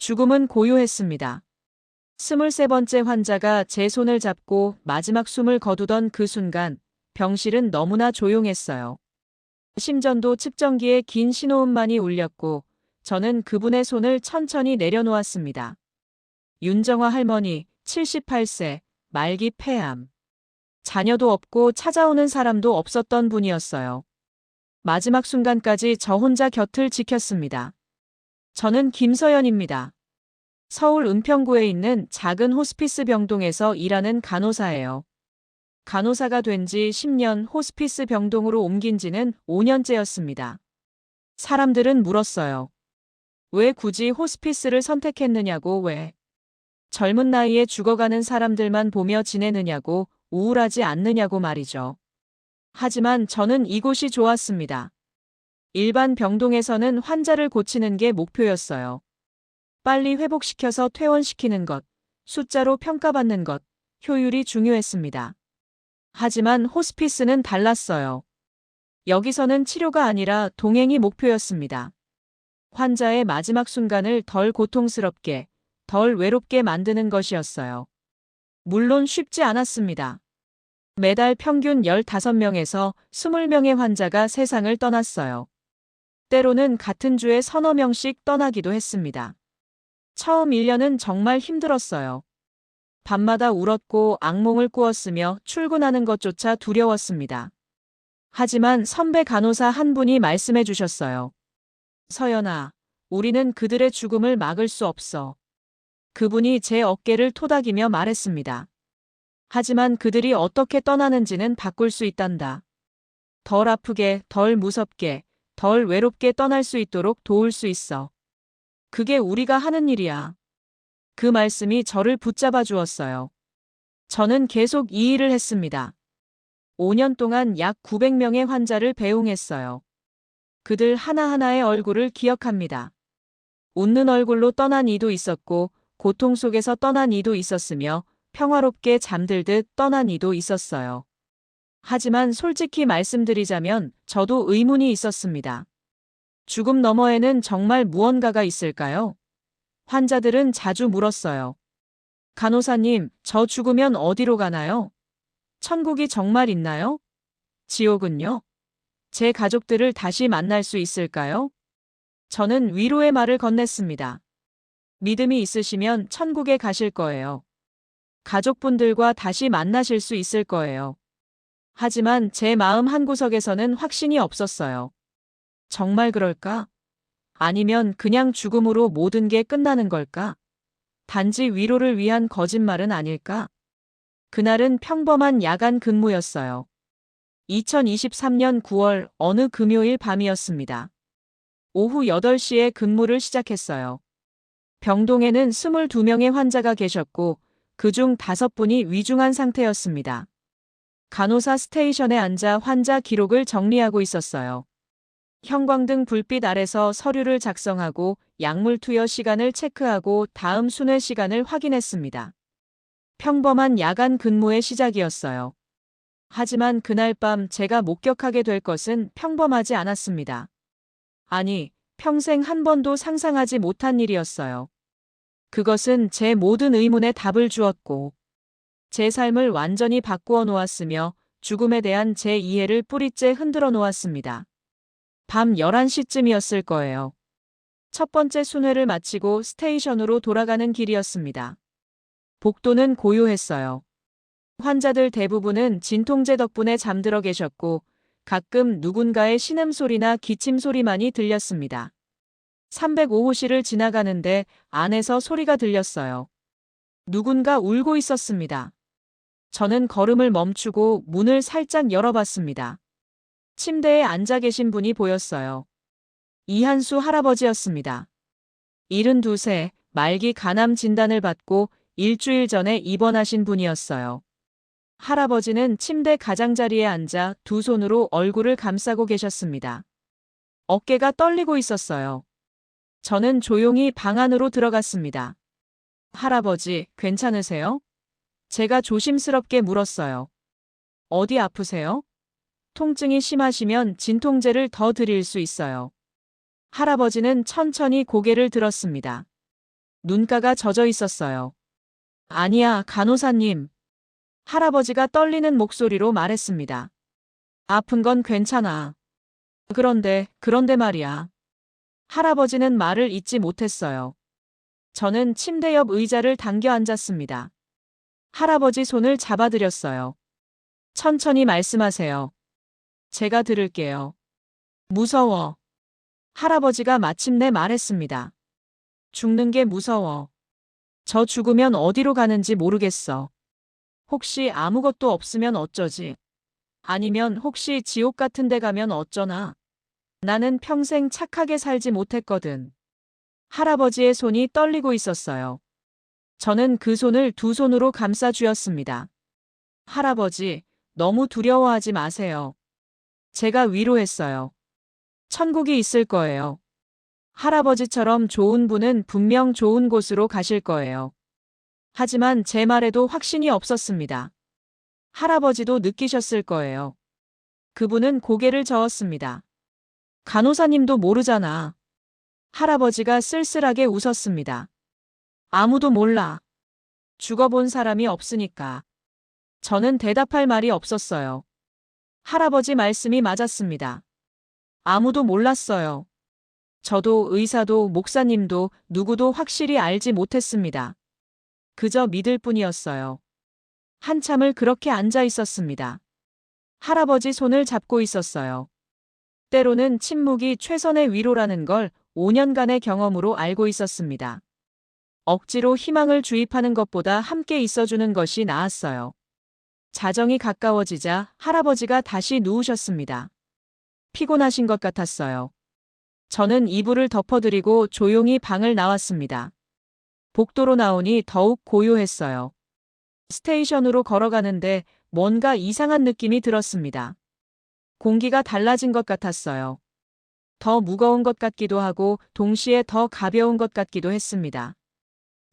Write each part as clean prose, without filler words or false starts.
죽음은 고요했습니다. 23번째 환자가 제 손을 잡고 마지막 숨을 거두던 그 순간 병실은 너무나 조용했어요. 심전도 측정기에 긴 신호음만이 울렸고 저는 그분의 손을 천천히 내려놓았습니다. 윤정화 할머니, 78세, 말기 폐암. 자녀도 없고 찾아오는 사람도 없었던 분이었어요. 마지막 순간까지 저 혼자 곁을 지켰습니다. 저는 김서연입니다. 서울 은평구에 있는 작은 호스피스 병동에서 일하는 간호사예요. 간호사가 된 지 10년, 호스피스 병동으로 옮긴 지는 5년째였습니다. 사람들은 물었어요. 왜 굳이 호스피스를 선택했느냐고, 왜 젊은 나이에 죽어가는 사람들만 보며 지내느냐고, 우울하지 않느냐고 말이죠. 하지만 저는 이곳이 좋았습니다. 일반 병동에서는 환자를 고치는 게 목표였어요. 빨리 회복시켜서 퇴원시키는 것, 숫자로 평가받는 것, 효율이 중요했습니다. 하지만 호스피스는 달랐어요. 여기서는 치료가 아니라 동행이 목표였습니다. 환자의 마지막 순간을 덜 고통스럽게, 덜 외롭게 만드는 것이었어요. 물론 쉽지 않았습니다. 매달 평균 15명에서 20명의 환자가 세상을 떠났어요. 때로는 같은 주에 서너 명씩 떠나기도 했습니다. 처음 1년은 정말 힘들었어요. 밤마다 울었고 악몽을 꾸었으며 출근하는 것조차 두려웠습니다. 하지만 선배 간호사 한 분이 말씀해 주셨어요. 서연아, 우리는 그들의 죽음을 막을 수 없어. 그분이 제 어깨를 토닥이며 말했습니다. 하지만 그들이 어떻게 떠나는지는 바꿀 수 있단다. 덜 아프게, 덜 무섭게, 덜 외롭게 떠날 수 있도록 도울 수 있어. 그게 우리가 하는 일이야. 그 말씀이 저를 붙잡아 주었어요. 저는 계속 이 일을 했습니다. 5년 동안 약 900명의 환자를 배웅했어요. 그들 하나하나의 얼굴을 기억합니다. 웃는 얼굴로 떠난 이도 있었고, 고통 속에서 떠난 이도 있었으며, 평화롭게 잠들듯 떠난 이도 있었어요. 하지만 솔직히 말씀드리자면 저도 의문이 있었습니다. 죽음 너머에는 정말 무언가가 있을까요? 환자들은 자주 물었어요. 간호사님, 저 죽으면 어디로 가나요? 천국이 정말 있나요? 지옥은요? 제 가족들을 다시 만날 수 있을까요? 저는 위로의 말을 건넸습니다. 믿음이 있으시면 천국에 가실 거예요. 가족분들과 다시 만나실 수 있을 거예요. 하지만 제 마음 한구석에서는 확신이 없었어요. 정말 그럴까? 아니면 그냥 죽음으로 모든 게 끝나는 걸까? 단지 위로를 위한 거짓말은 아닐까? 그날은 평범한 야간 근무였어요. 2023년 9월 어느 금요일 밤이었습니다. 오후 8시에 근무를 시작했어요. 병동에는 22명의 환자가 계셨고 그중 5분이 위중한 상태였습니다. 간호사 스테이션에 앉아 환자 기록을 정리하고 있었어요. 형광등 불빛 아래서 서류를 작성하고 약물 투여 시간을 체크하고 다음 순회 시간을 확인했습니다. 평범한 야간 근무의 시작이었어요. 하지만 그날 밤 제가 목격하게 될 것은 평범하지 않았습니다. 아니, 평생 한 번도 상상하지 못한 일이었어요. 그것은 제 모든 의문에 답을 주었고, 제 삶을 완전히 바꾸어 놓았으며 죽음에 대한 제 이해를 뿌리째 흔들어 놓았습니다. 밤 11시쯤이었을 거예요. 첫 번째 순회를 마치고 스테이션으로 돌아가는 길이었습니다. 복도는 고요했어요. 환자들 대부분은 진통제 덕분에 잠들어 계셨고 가끔 누군가의 신음소리나 기침소리만이 들렸습니다. 305호실을 지나가는데 안에서 소리가 들렸어요. 누군가 울고 있었습니다. 저는 걸음을 멈추고 문을 살짝 열어봤습니다. 침대에 앉아 계신 분이 보였어요. 이한수 할아버지였습니다. 72세, 말기 간암 진단을 받고 일주일 전에 입원하신 분이었어요. 할아버지는 침대 가장자리에 앉아 두 손으로 얼굴을 감싸고 계셨습니다. 어깨가 떨리고 있었어요. 저는 조용히 방 안으로 들어갔습니다. 할아버지, 괜찮으세요? 제가 조심스럽게 물었어요. 어디 아프세요? 통증이 심하시면 진통제를 더 드릴 수 있어요. 할아버지는 천천히 고개를 들었습니다. 눈가가 젖어 있었어요. 아니야, 간호사님. 할아버지가 떨리는 목소리로 말했습니다. 아픈 건 괜찮아. 그런데 말이야. 할아버지는 말을 잇지 못했어요. 저는 침대 옆 의자를 당겨 앉았습니다. 할아버지 손을 잡아드렸어요. 천천히 말씀하세요. 제가 들을게요. 무서워. 할아버지가 마침내 말했습니다. 죽는 게 무서워. 저 죽으면 어디로 가는지 모르겠어. 혹시 아무것도 없으면 어쩌지? 아니면 혹시 지옥 같은 데 가면 어쩌나? 나는 평생 착하게 살지 못했거든. 할아버지의 손이 떨리고 있었어요. 저는 그 손을 두 손으로 감싸 쥐었습니다. 할아버지, 너무 두려워하지 마세요. 제가 위로했어요. 천국이 있을 거예요. 할아버지처럼 좋은 분은 분명 좋은 곳으로 가실 거예요. 하지만 제 말에도 확신이 없었습니다. 할아버지도 느끼셨을 거예요. 그분은 고개를 저었습니다. 간호사님도 모르잖아. 할아버지가 쓸쓸하게 웃었습니다. 아무도 몰라. 죽어본 사람이 없으니까. 저는 대답할 말이 없었어요. 할아버지 말씀이 맞았습니다. 아무도 몰랐어요. 저도 의사도 목사님도 누구도 확실히 알지 못했습니다. 그저 믿을 뿐이었어요. 한참을 그렇게 앉아 있었습니다. 할아버지 손을 잡고 있었어요. 때로는 침묵이 최선의 위로라는 걸 5년간의 경험으로 알고 있었습니다. 억지로 희망을 주입하는 것보다 함께 있어주는 것이 나았어요. 자정이 가까워지자 할아버지가 다시 누우셨습니다. 피곤하신 것 같았어요. 저는 이불을 덮어드리고 조용히 방을 나왔습니다. 복도로 나오니 더욱 고요했어요. 스테이션으로 걸어가는데 뭔가 이상한 느낌이 들었습니다. 공기가 달라진 것 같았어요. 더 무거운 것 같기도 하고 동시에 더 가벼운 것 같기도 했습니다.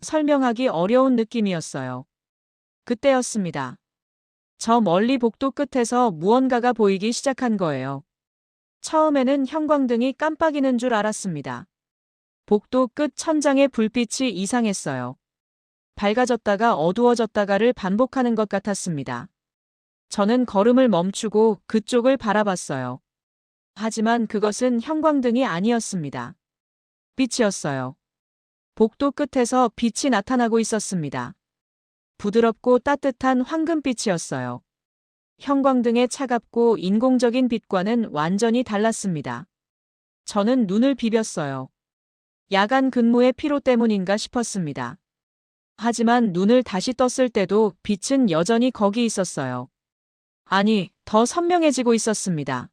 설명하기 어려운 느낌이었어요. 그때였습니다. 저 멀리 복도 끝에서 무언가가 보이기 시작한 거예요. 처음에는 형광등이 깜빡이는 줄 알았습니다. 복도 끝 천장의 불빛이 이상했어요. 밝아졌다가 어두워졌다가를 반복하는 것 같았습니다. 저는 걸음을 멈추고 그쪽을 바라봤어요. 하지만 그것은 형광등이 아니었습니다. 빛이었어요. 복도 끝에서 빛이 나타나고 있었습니다. 부드럽고 따뜻한 황금빛이었어요. 형광등의 차갑고 인공적인 빛과는 완전히 달랐습니다. 저는 눈을 비볐어요. 야간 근무의 피로 때문인가 싶었습니다. 하지만 눈을 다시 떴을 때도 빛은 여전히 거기 있었어요. 아니, 더 선명해지고 있었습니다.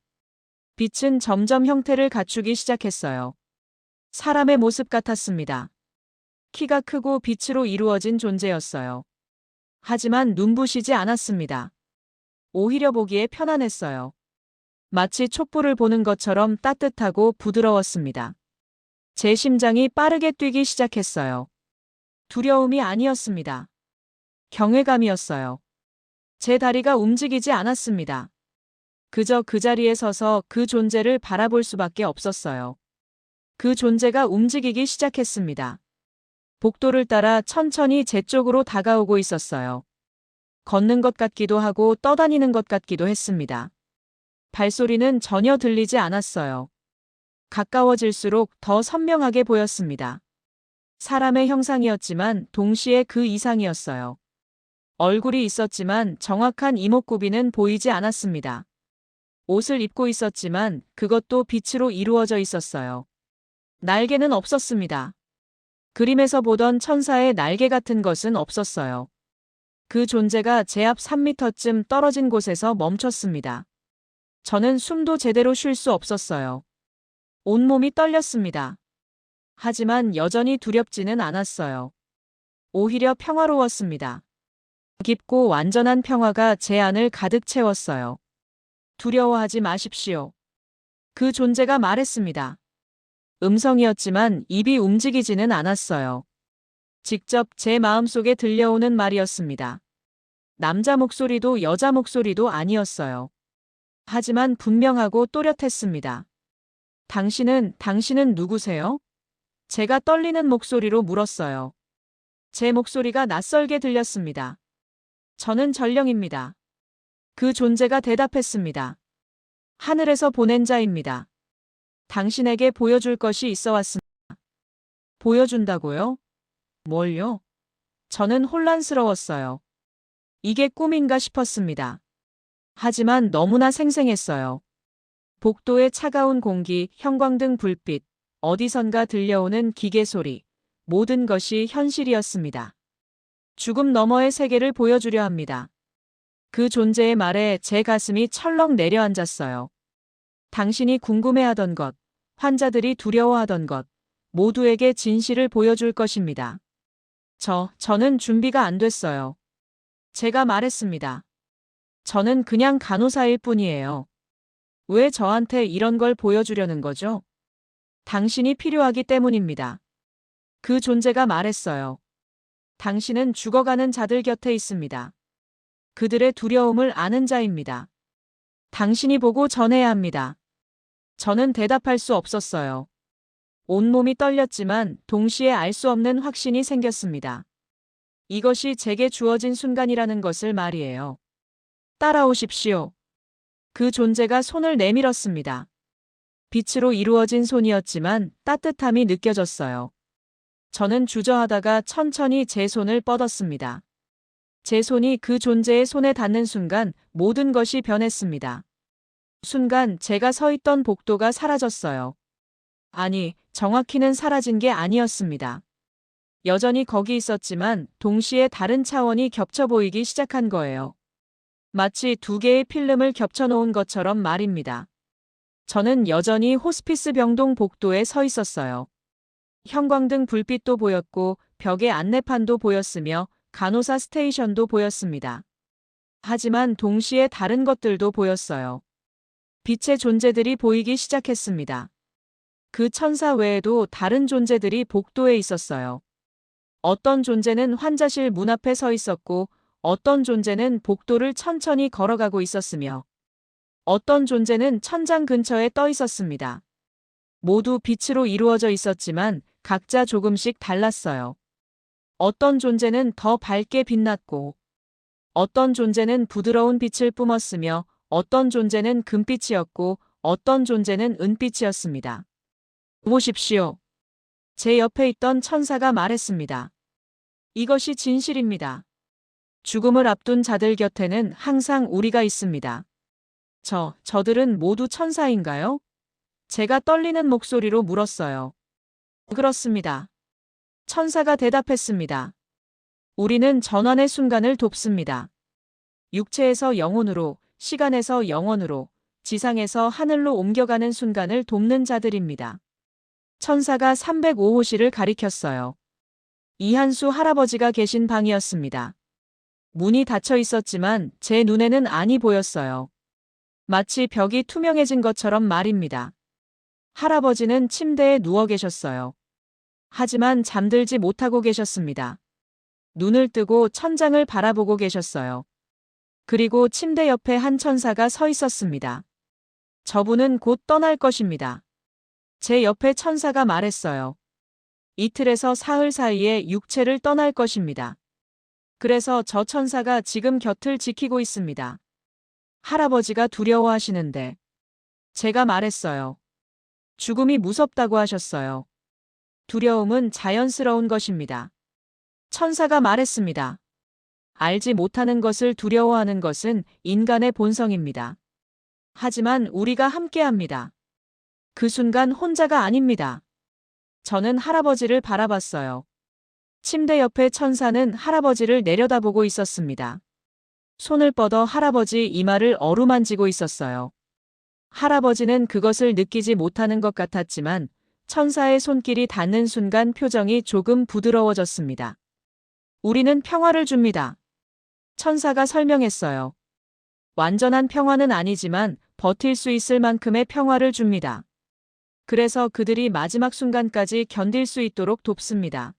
빛은 점점 형태를 갖추기 시작했어요. 사람의 모습 같았습니다. 키가 크고 빛으로 이루어진 존재였어요. 하지만 눈부시지 않았습니다. 오히려 보기에 편안했어요. 마치 촛불을 보는 것처럼 따뜻하고 부드러웠습니다. 제 심장이 빠르게 뛰기 시작했어요. 두려움이 아니었습니다. 경외감이었어요. 제 다리가 움직이지 않았습니다. 그저 그 자리에 서서 그 존재를 바라볼 수밖에 없었어요. 그 존재가 움직이기 시작했습니다. 복도를 따라 천천히 제 쪽으로 다가오고 있었어요. 걷는 것 같기도 하고 떠다니는 것 같기도 했습니다. 발소리는 전혀 들리지 않았어요. 가까워질수록 더 선명하게 보였습니다. 사람의 형상이었지만 동시에 그 이상이었어요. 얼굴이 있었지만 정확한 이목구비는 보이지 않았습니다. 옷을 입고 있었지만 그것도 빛으로 이루어져 있었어요. 날개는 없었습니다. 그림에서 보던 천사의 날개 같은 것은 없었어요. 그 존재가 제 앞 3미터쯤 떨어진 곳에서 멈췄습니다. 저는 숨도 제대로 쉴 수 없었어요. 온몸이 떨렸습니다. 하지만 여전히 두렵지는 않았어요. 오히려 평화로웠습니다. 깊고 완전한 평화가 제 안을 가득 채웠어요. 두려워하지 마십시오. 그 존재가 말했습니다. 음성이었지만 입이 움직이지는 않았어요. 직접 제 마음속에 들려오는 말이었습니다. 남자 목소리도 여자 목소리도 아니었어요. 하지만 분명하고 또렷했습니다. 당신은 누구세요? 제가 떨리는 목소리로 물었어요. 제 목소리가 낯설게 들렸습니다. 저는 전령입니다. 그 존재가 대답했습니다. 하늘에서 보낸 자입니다. 당신에게 보여줄 것이 있어 왔습니다. 보여준다고요? 뭘요? 저는 혼란스러웠어요. 이게 꿈인가 싶었습니다. 하지만 너무나 생생했어요. 복도의 차가운 공기, 형광등 불빛, 어디선가 들려오는 기계 소리, 모든 것이 현실이었습니다. 죽음 너머의 세계를 보여주려 합니다. 그 존재의 말에 제 가슴이 철렁 내려앉았어요. 당신이 궁금해하던 것, 환자들이 두려워하던 것, 모두에게 진실을 보여줄 것입니다. 저는 준비가 안 됐어요. 제가 말했습니다. 저는 그냥 간호사일 뿐이에요. 왜 저한테 이런 걸 보여주려는 거죠? 당신이 필요하기 때문입니다. 그 존재가 말했어요. 당신은 죽어가는 자들 곁에 있습니다. 그들의 두려움을 아는 자입니다. 당신이 보고 전해야 합니다. 저는 대답할 수 없었어요. 온몸이 떨렸지만 동시에 알 수 없는 확신이 생겼습니다. 이것이 제게 주어진 순간이라는 것을 말이에요. 따라오십시오. 그 존재가 손을 내밀었습니다. 빛으로 이루어진 손이었지만 따뜻함이 느껴졌어요. 저는 주저하다가 천천히 제 손을 뻗었습니다. 제 손이 그 존재의 손에 닿는 순간 모든 것이 변했습니다. 순간 제가 서 있던 복도가 사라졌어요. 아니, 정확히는 사라진 게 아니었습니다. 여전히 거기 있었지만 동시에 다른 차원이 겹쳐 보이기 시작한 거예요. 마치 두 개의 필름을 겹쳐놓은 것처럼 말입니다. 저는 여전히 호스피스 병동 복도에 서 있었어요. 형광등 불빛도 보였고 벽에 안내판도 보였으며 간호사 스테이션도 보였습니다. 하지만 동시에 다른 것들도 보였어요. 빛의 존재들이 보이기 시작했습니다. 그 천사 외에도 다른 존재들이 복도에 있었어요. 어떤 존재는 환자실 문 앞에 서 있었고 어떤 존재는 복도를 천천히 걸어가고 있었으며 어떤 존재는 천장 근처에 떠 있었습니다. 모두 빛으로 이루어져 있었지만 각자 조금씩 달랐어요. 어떤 존재는 더 밝게 빛났고 어떤 존재는 부드러운 빛을 뿜었으며 어떤 존재는 금빛이었고 어떤 존재는 은빛이었습니다. 보십시오. 제 옆에 있던 천사가 말했습니다. 이것이 진실입니다. 죽음을 앞둔 자들 곁에는 항상 우리가 있습니다. 저들은 모두 천사인가요? 제가 떨리는 목소리로 물었어요. 그렇습니다. 천사가 대답했습니다. 우리는 전환의 순간을 돕습니다. 육체에서 영혼으로, 시간에서 영혼으로, 지상에서 하늘로 옮겨가는 순간을 돕는 자들입니다. 천사가 305호실을 가리켰어요. 이한수 할아버지가 계신 방이었습니다. 문이 닫혀 있었지만 제 눈에는 안이 보였어요. 마치 벽이 투명해진 것처럼 말입니다. 할아버지는 침대에 누워 계셨어요. 하지만 잠들지 못하고 계셨습니다. 눈을 뜨고 천장을 바라보고 계셨어요. 그리고 침대 옆에 한 천사가 서 있었습니다. 저분은 곧 떠날 것입니다. 제 옆에 천사가 말했어요. 이틀에서 사흘 사이에 육체를 떠날 것입니다. 그래서 저 천사가 지금 곁을 지키고 있습니다. 할아버지가 두려워하시는데 제가 말했어요. 죽음이 무섭다고 하셨어요. 두려움은 자연스러운 것입니다. 천사가 말했습니다. 알지 못하는 것을 두려워하는 것은 인간의 본성입니다. 하지만 우리가 함께합니다. 그 순간 혼자가 아닙니다. 저는 할아버지를 바라봤어요. 침대 옆에 천사는 할아버지를 내려다보고 있었습니다. 손을 뻗어 할아버지 이마를 어루만지고 있었어요. 할아버지는 그것을 느끼지 못하는 것 같았지만 천사의 손길이 닿는 순간 표정이 조금 부드러워졌습니다. 우리는 평화를 줍니다. 천사가 설명했어요. 완전한 평화는 아니지만 버틸 수 있을 만큼의 평화를 줍니다. 그래서 그들이 마지막 순간까지 견딜 수 있도록 돕습니다.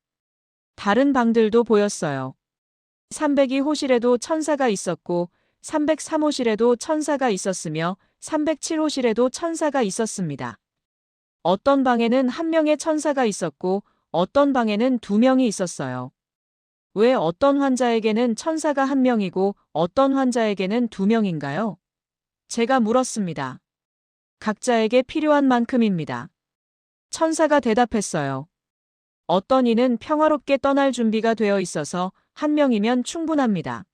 다른 방들도 보였어요. 302호실에도 천사가 있었고 303호실에도 천사가 있었으며 307호실에도 천사가 있었습니다. 어떤 방에는 한 명의 천사가 있었고 어떤 방에는 두 명이 있었어요. 왜 어떤 환자에게는 천사가 한 명이고 어떤 환자에게는 두 명인가요? 제가 물었습니다. 각자에게 필요한 만큼입니다. 천사가 대답했어요. 어떤 이는 평화롭게 떠날 준비가 되어 있어서 한 명이면 충분합니다.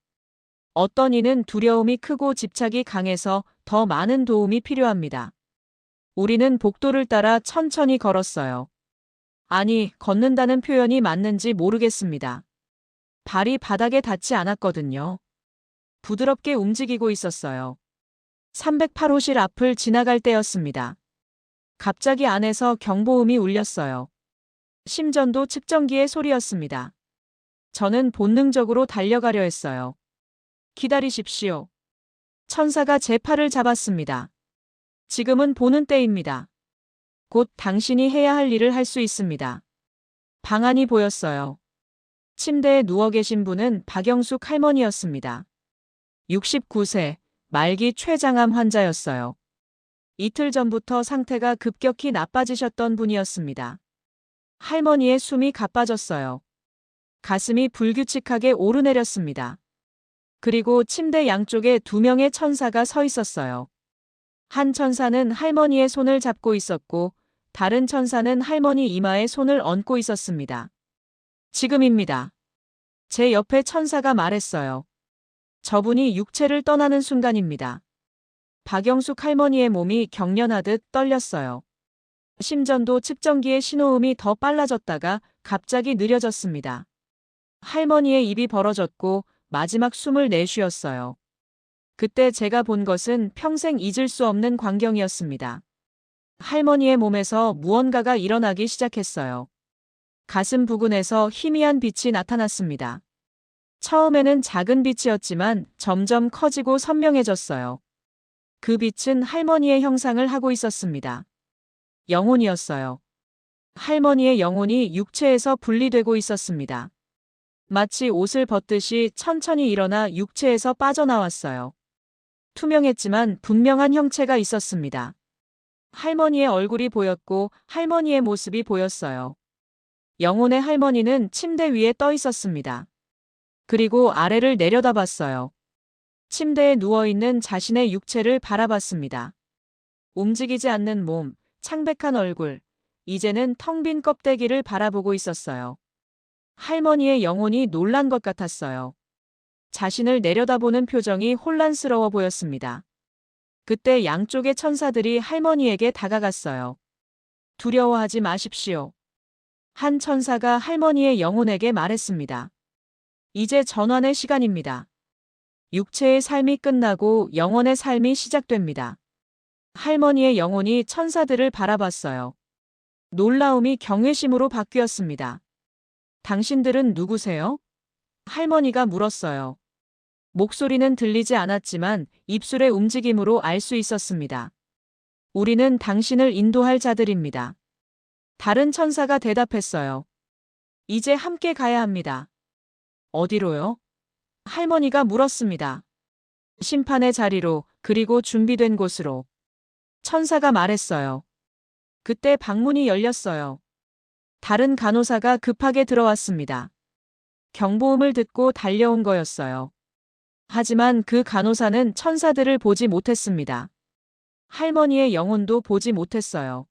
어떤 이는 두려움이 크고 집착이 강해서 더 많은 도움이 필요합니다. 우리는 복도를 따라 천천히 걸었어요. 아니, 걷는다는 표현이 맞는지 모르겠습니다. 발이 바닥에 닿지 않았거든요. 부드럽게 움직이고 있었어요. 308호실 앞을 지나갈 때였습니다. 갑자기 안에서 경보음이 울렸어요. 심전도 측정기의 소리였습니다. 저는 본능적으로 달려가려 했어요. 기다리십시오. 천사가 제 팔을 잡았습니다. 지금은 보는 때입니다. 곧 당신이 해야 할 일을 할 수 있습니다. 방안이 보였어요. 침대에 누워 계신 분은 박영숙 할머니였습니다. 69세, 말기 췌장암 환자였어요. 이틀 전부터 상태가 급격히 나빠지셨던 분이었습니다. 할머니의 숨이 가빠졌어요. 가슴이 불규칙하게 오르내렸습니다. 그리고 침대 양쪽에 두 명의 천사가 서 있었어요. 한 천사는 할머니의 손을 잡고 있었고 다른 천사는 할머니 이마에 손을 얹고 있었습니다. 지금입니다. 제 옆에 천사가 말했어요. 저분이 육체를 떠나는 순간입니다. 박영숙 할머니의 몸이 경련하듯 떨렸어요. 심전도 측정기의 신호음이 더 빨라졌다가 갑자기 느려졌습니다. 할머니의 입이 벌어졌고 마지막 숨을 내쉬었어요. 그때 제가 본 것은 평생 잊을 수 없는 광경이었습니다. 할머니의 몸에서 무언가가 일어나기 시작했어요. 가슴 부근에서 희미한 빛이 나타났습니다. 처음에는 작은 빛이었지만 점점 커지고 선명해졌어요. 그 빛은 할머니의 형상을 하고 있었습니다. 영혼이었어요. 할머니의 영혼이 육체에서 분리되고 있었습니다. 마치 옷을 벗듯이 천천히 일어나 육체에서 빠져나왔어요. 투명했지만 분명한 형체가 있었습니다. 할머니의 얼굴이 보였고 할머니의 모습이 보였어요. 영혼의 할머니는 침대 위에 떠 있었습니다. 그리고 아래를 내려다봤어요. 침대에 누워있는 자신의 육체를 바라봤습니다. 움직이지 않는 몸, 창백한 얼굴, 이제는 텅 빈 껍데기를 바라보고 있었어요. 할머니의 영혼이 놀란 것 같았어요. 자신을 내려다보는 표정이 혼란스러워 보였습니다. 그때 양쪽의 천사들이 할머니에게 다가갔어요. 두려워하지 마십시오. 한 천사가 할머니의 영혼에게 말했습니다. 이제 전환의 시간입니다. 육체의 삶이 끝나고 영혼의 삶이 시작됩니다. 할머니의 영혼이 천사들을 바라봤어요. 놀라움이 경외심으로 바뀌었습니다. 당신들은 누구세요? 할머니가 물었어요. 목소리는 들리지 않았지만 입술의 움직임으로 알 수 있었습니다. 우리는 당신을 인도할 자들입니다. 다른 천사가 대답했어요. 이제 함께 가야 합니다. 어디로요? 할머니가 물었습니다. 심판의 자리로, 그리고 준비된 곳으로. 천사가 말했어요. 그때 방문이 열렸어요. 다른 간호사가 급하게 들어왔습니다. 경보음을 듣고 달려온 거였어요. 하지만 그 간호사는 천사들을 보지 못했습니다. 할머니의 영혼도 보지 못했어요.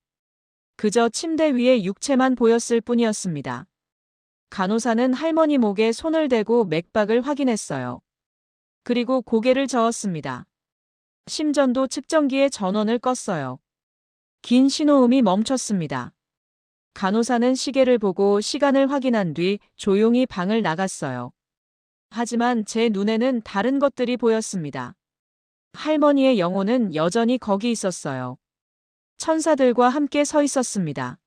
그저 침대 위에 육체만 보였을 뿐이었습니다. 간호사는 할머니 목에 손을 대고 맥박을 확인했어요. 그리고 고개를 저었습니다. 심전도 측정기의 전원을 껐어요. 긴 신호음이 멈췄습니다. 간호사는 시계를 보고 시간을 확인한 뒤 조용히 방을 나갔어요. 하지만 제 눈에는 다른 것들이 보였습니다. 할머니의 영혼은 여전히 거기 있었어요. 천사들과 함께 서 있었습니다.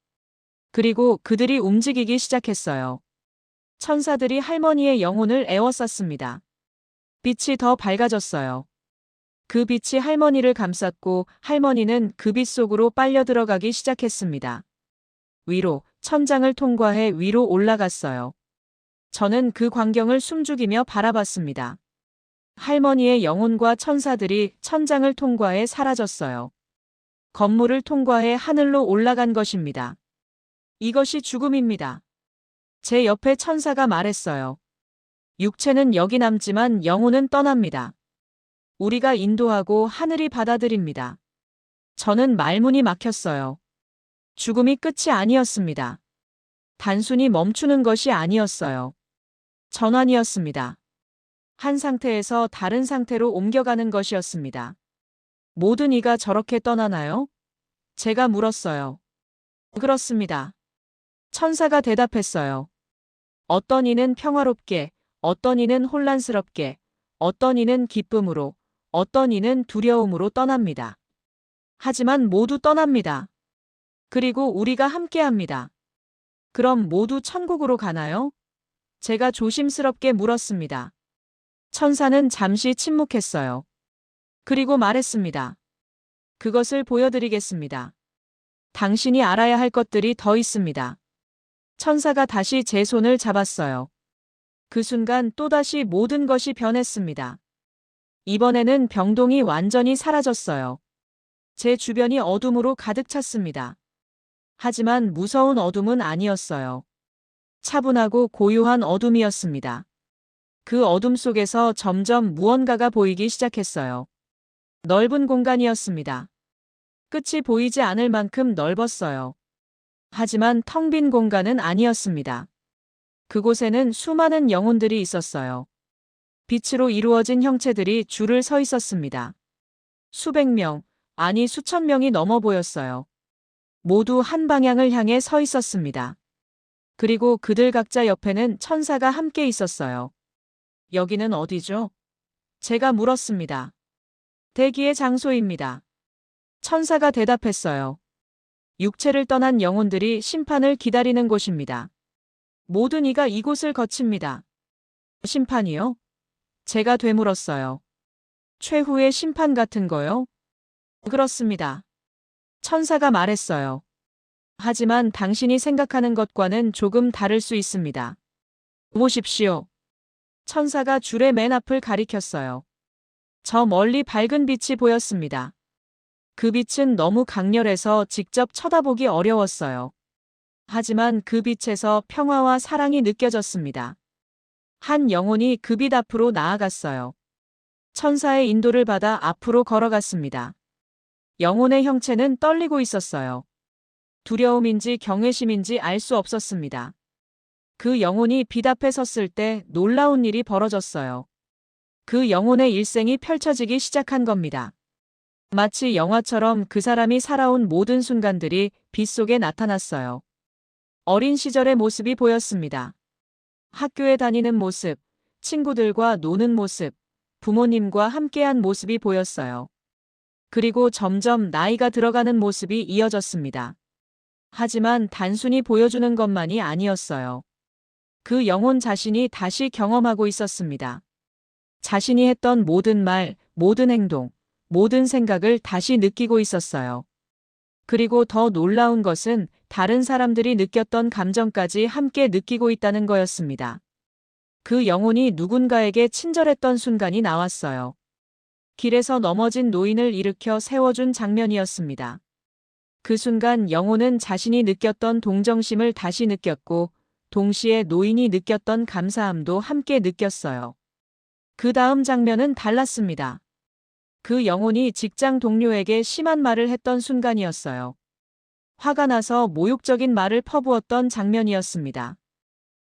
그리고 그들이 움직이기 시작했어요. 천사들이 할머니의 영혼을 에워쌌습니다. 빛이 더 밝아졌어요. 그 빛이 할머니를 감쌌고 할머니는 그 빛 속으로 빨려 들어가기 시작했습니다. 위로, 천장을 통과해 위로 올라갔어요. 저는 그 광경을 숨죽이며 바라봤습니다. 할머니의 영혼과 천사들이 천장을 통과해 사라졌어요. 건물을 통과해 하늘로 올라간 것입니다. 이것이 죽음입니다. 제 옆에 천사가 말했어요. 육체는 여기 남지만 영혼은 떠납니다. 우리가 인도하고 하늘이 받아들입니다. 저는 말문이 막혔어요. 죽음이 끝이 아니었습니다. 단순히 멈추는 것이 아니었어요. 전환이었습니다. 한 상태에서 다른 상태로 옮겨가는 것이었습니다. 모든 이가 저렇게 떠나나요? 제가 물었어요. 그렇습니다. 천사가 대답했어요. 어떤 이는 평화롭게, 어떤 이는 혼란스럽게, 어떤 이는 기쁨으로, 어떤 이는 두려움으로 떠납니다. 하지만 모두 떠납니다. 그리고 우리가 함께합니다. 그럼 모두 천국으로 가나요? 제가 조심스럽게 물었습니다. 천사는 잠시 침묵했어요. 그리고 말했습니다. 그것을 보여드리겠습니다. 당신이 알아야 할 것들이 더 있습니다. 천사가 다시 제 손을 잡았어요. 그 순간 또다시 모든 것이 변했습니다. 이번에는 병동이 완전히 사라졌어요. 제 주변이 어둠으로 가득 찼습니다. 하지만 무서운 어둠은 아니었어요. 차분하고 고요한 어둠이었습니다. 그 어둠 속에서 점점 무언가가 보이기 시작했어요. 넓은 공간이었습니다. 끝이 보이지 않을 만큼 넓었어요. 하지만 텅 빈 공간은 아니었습니다. 그곳에는 수많은 영혼들이 있었어요. 빛으로 이루어진 형체들이 줄을 서 있었습니다. 수백 명, 아니 수천 명이 넘어 보였어요. 모두 한 방향을 향해 서 있었습니다. 그리고 그들 각자 옆에는 천사가 함께 있었어요. 여기는 어디죠? 제가 물었습니다. 대기의 장소입니다. 천사가 대답했어요. 육체를 떠난 영혼들이 심판을 기다리는 곳입니다. 모든 이가 이곳을 거칩니다. 심판이요? 제가 되물었어요. 최후의 심판 같은 거요? 그렇습니다. 천사가 말했어요. 하지만 당신이 생각하는 것과는 조금 다를 수 있습니다. 보십시오. 천사가 줄의 맨 앞을 가리켰어요. 저 멀리 밝은 빛이 보였습니다. 그 빛은 너무 강렬해서 직접 쳐다보기 어려웠어요. 하지만 그 빛에서 평화와 사랑이 느껴졌습니다. 한 영혼이 그 빛 앞으로 나아갔어요. 천사의 인도를 받아 앞으로 걸어갔습니다. 영혼의 형체는 떨리고 있었어요. 두려움인지 경외심인지 알 수 없었습니다. 그 영혼이 빛 앞에 섰을 때 놀라운 일이 벌어졌어요. 그 영혼의 일생이 펼쳐지기 시작한 겁니다. 마치 영화처럼 그 사람이 살아온 모든 순간들이 빛 속에 나타났어요. 어린 시절의 모습이 보였습니다. 학교에 다니는 모습, 친구들과 노는 모습, 부모님과 함께한 모습이 보였어요. 그리고 점점 나이가 들어가는 모습이 이어졌습니다. 하지만 단순히 보여주는 것만이 아니었어요. 그 영혼 자신이 다시 경험하고 있었습니다. 자신이 했던 모든 말, 모든 행동, 모든 생각을 다시 느끼고 있었어요. 그리고 더 놀라운 것은 다른 사람들이 느꼈던 감정까지 함께 느끼고 있다는 거였습니다. 그 영혼이 누군가에게 친절했던 순간이 나왔어요. 길에서 넘어진 노인을 일으켜 세워준 장면이었습니다. 그 순간 영혼은 자신이 느꼈던 동정심을 다시 느꼈고 동시에 노인이 느꼈던 감사함도 함께 느꼈어요. 그 다음 장면은 달랐습니다. 그 영혼이 직장 동료에게 심한 말을 했던 순간이었어요. 화가 나서 모욕적인 말을 퍼부었던 장면이었습니다.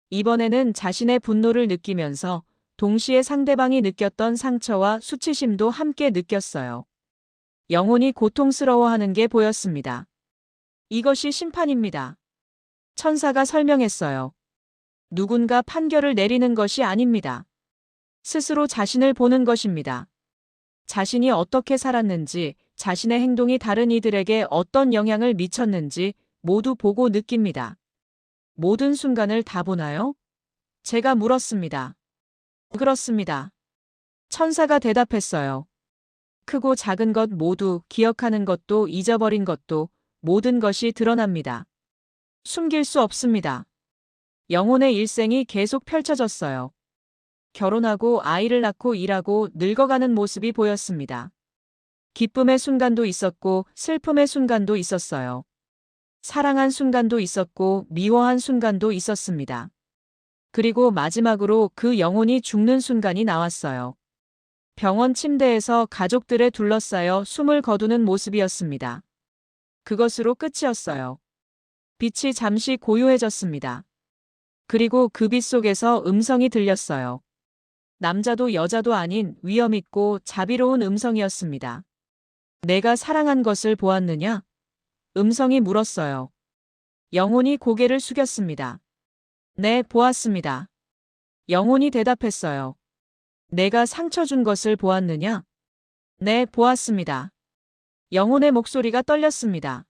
이번에는 자신의 분노를 느끼면서 동시에 상대방이 느꼈던 상처와 수치심도 함께 느꼈어요. 영혼이 고통스러워하는 게 보였습니다. 이것이 심판입니다. 천사가 설명했어요. 누군가 판결을 내리는 것이 아닙니다. 스스로 자신을 보는 것입니다. 자신이 어떻게 살았는지, 자신의 행동이 다른 이들에게 어떤 영향을 미쳤는지 모두 보고 느낍니다. 모든 순간을 다 보나요? 제가 물었습니다. 그렇습니다. 천사가 대답했어요. 크고 작은 것 모두, 기억하는 것도 잊어버린 것도 모든 것이 드러납니다. 숨길 수 없습니다. 영혼의 일생이 계속 펼쳐졌어요. 결혼하고 아이를 낳고 일하고 늙어가는 모습이 보였습니다. 기쁨의 순간도 있었고 슬픔의 순간도 있었어요. 사랑한 순간도 있었고 미워한 순간도 있었습니다. 그리고 마지막으로 그 영혼이 죽는 순간이 나왔어요. 병원 침대에서 가족들에 둘러싸여 숨을 거두는 모습이었습니다. 그것으로 끝이었어요. 빛이 잠시 고요해졌습니다. 그리고 그 빛 속에서 음성이 들렸어요. 남자도 여자도 아닌 위엄있고 자비로운 음성이었습니다. 내가 사랑한 것을 보았느냐? 음성이 물었어요. 영혼이 고개를 숙였습니다. 네, 보았습니다. 영혼이 대답했어요. 내가 상처 준 것을 보았느냐? 네, 보았습니다. 영혼의 목소리가 떨렸습니다.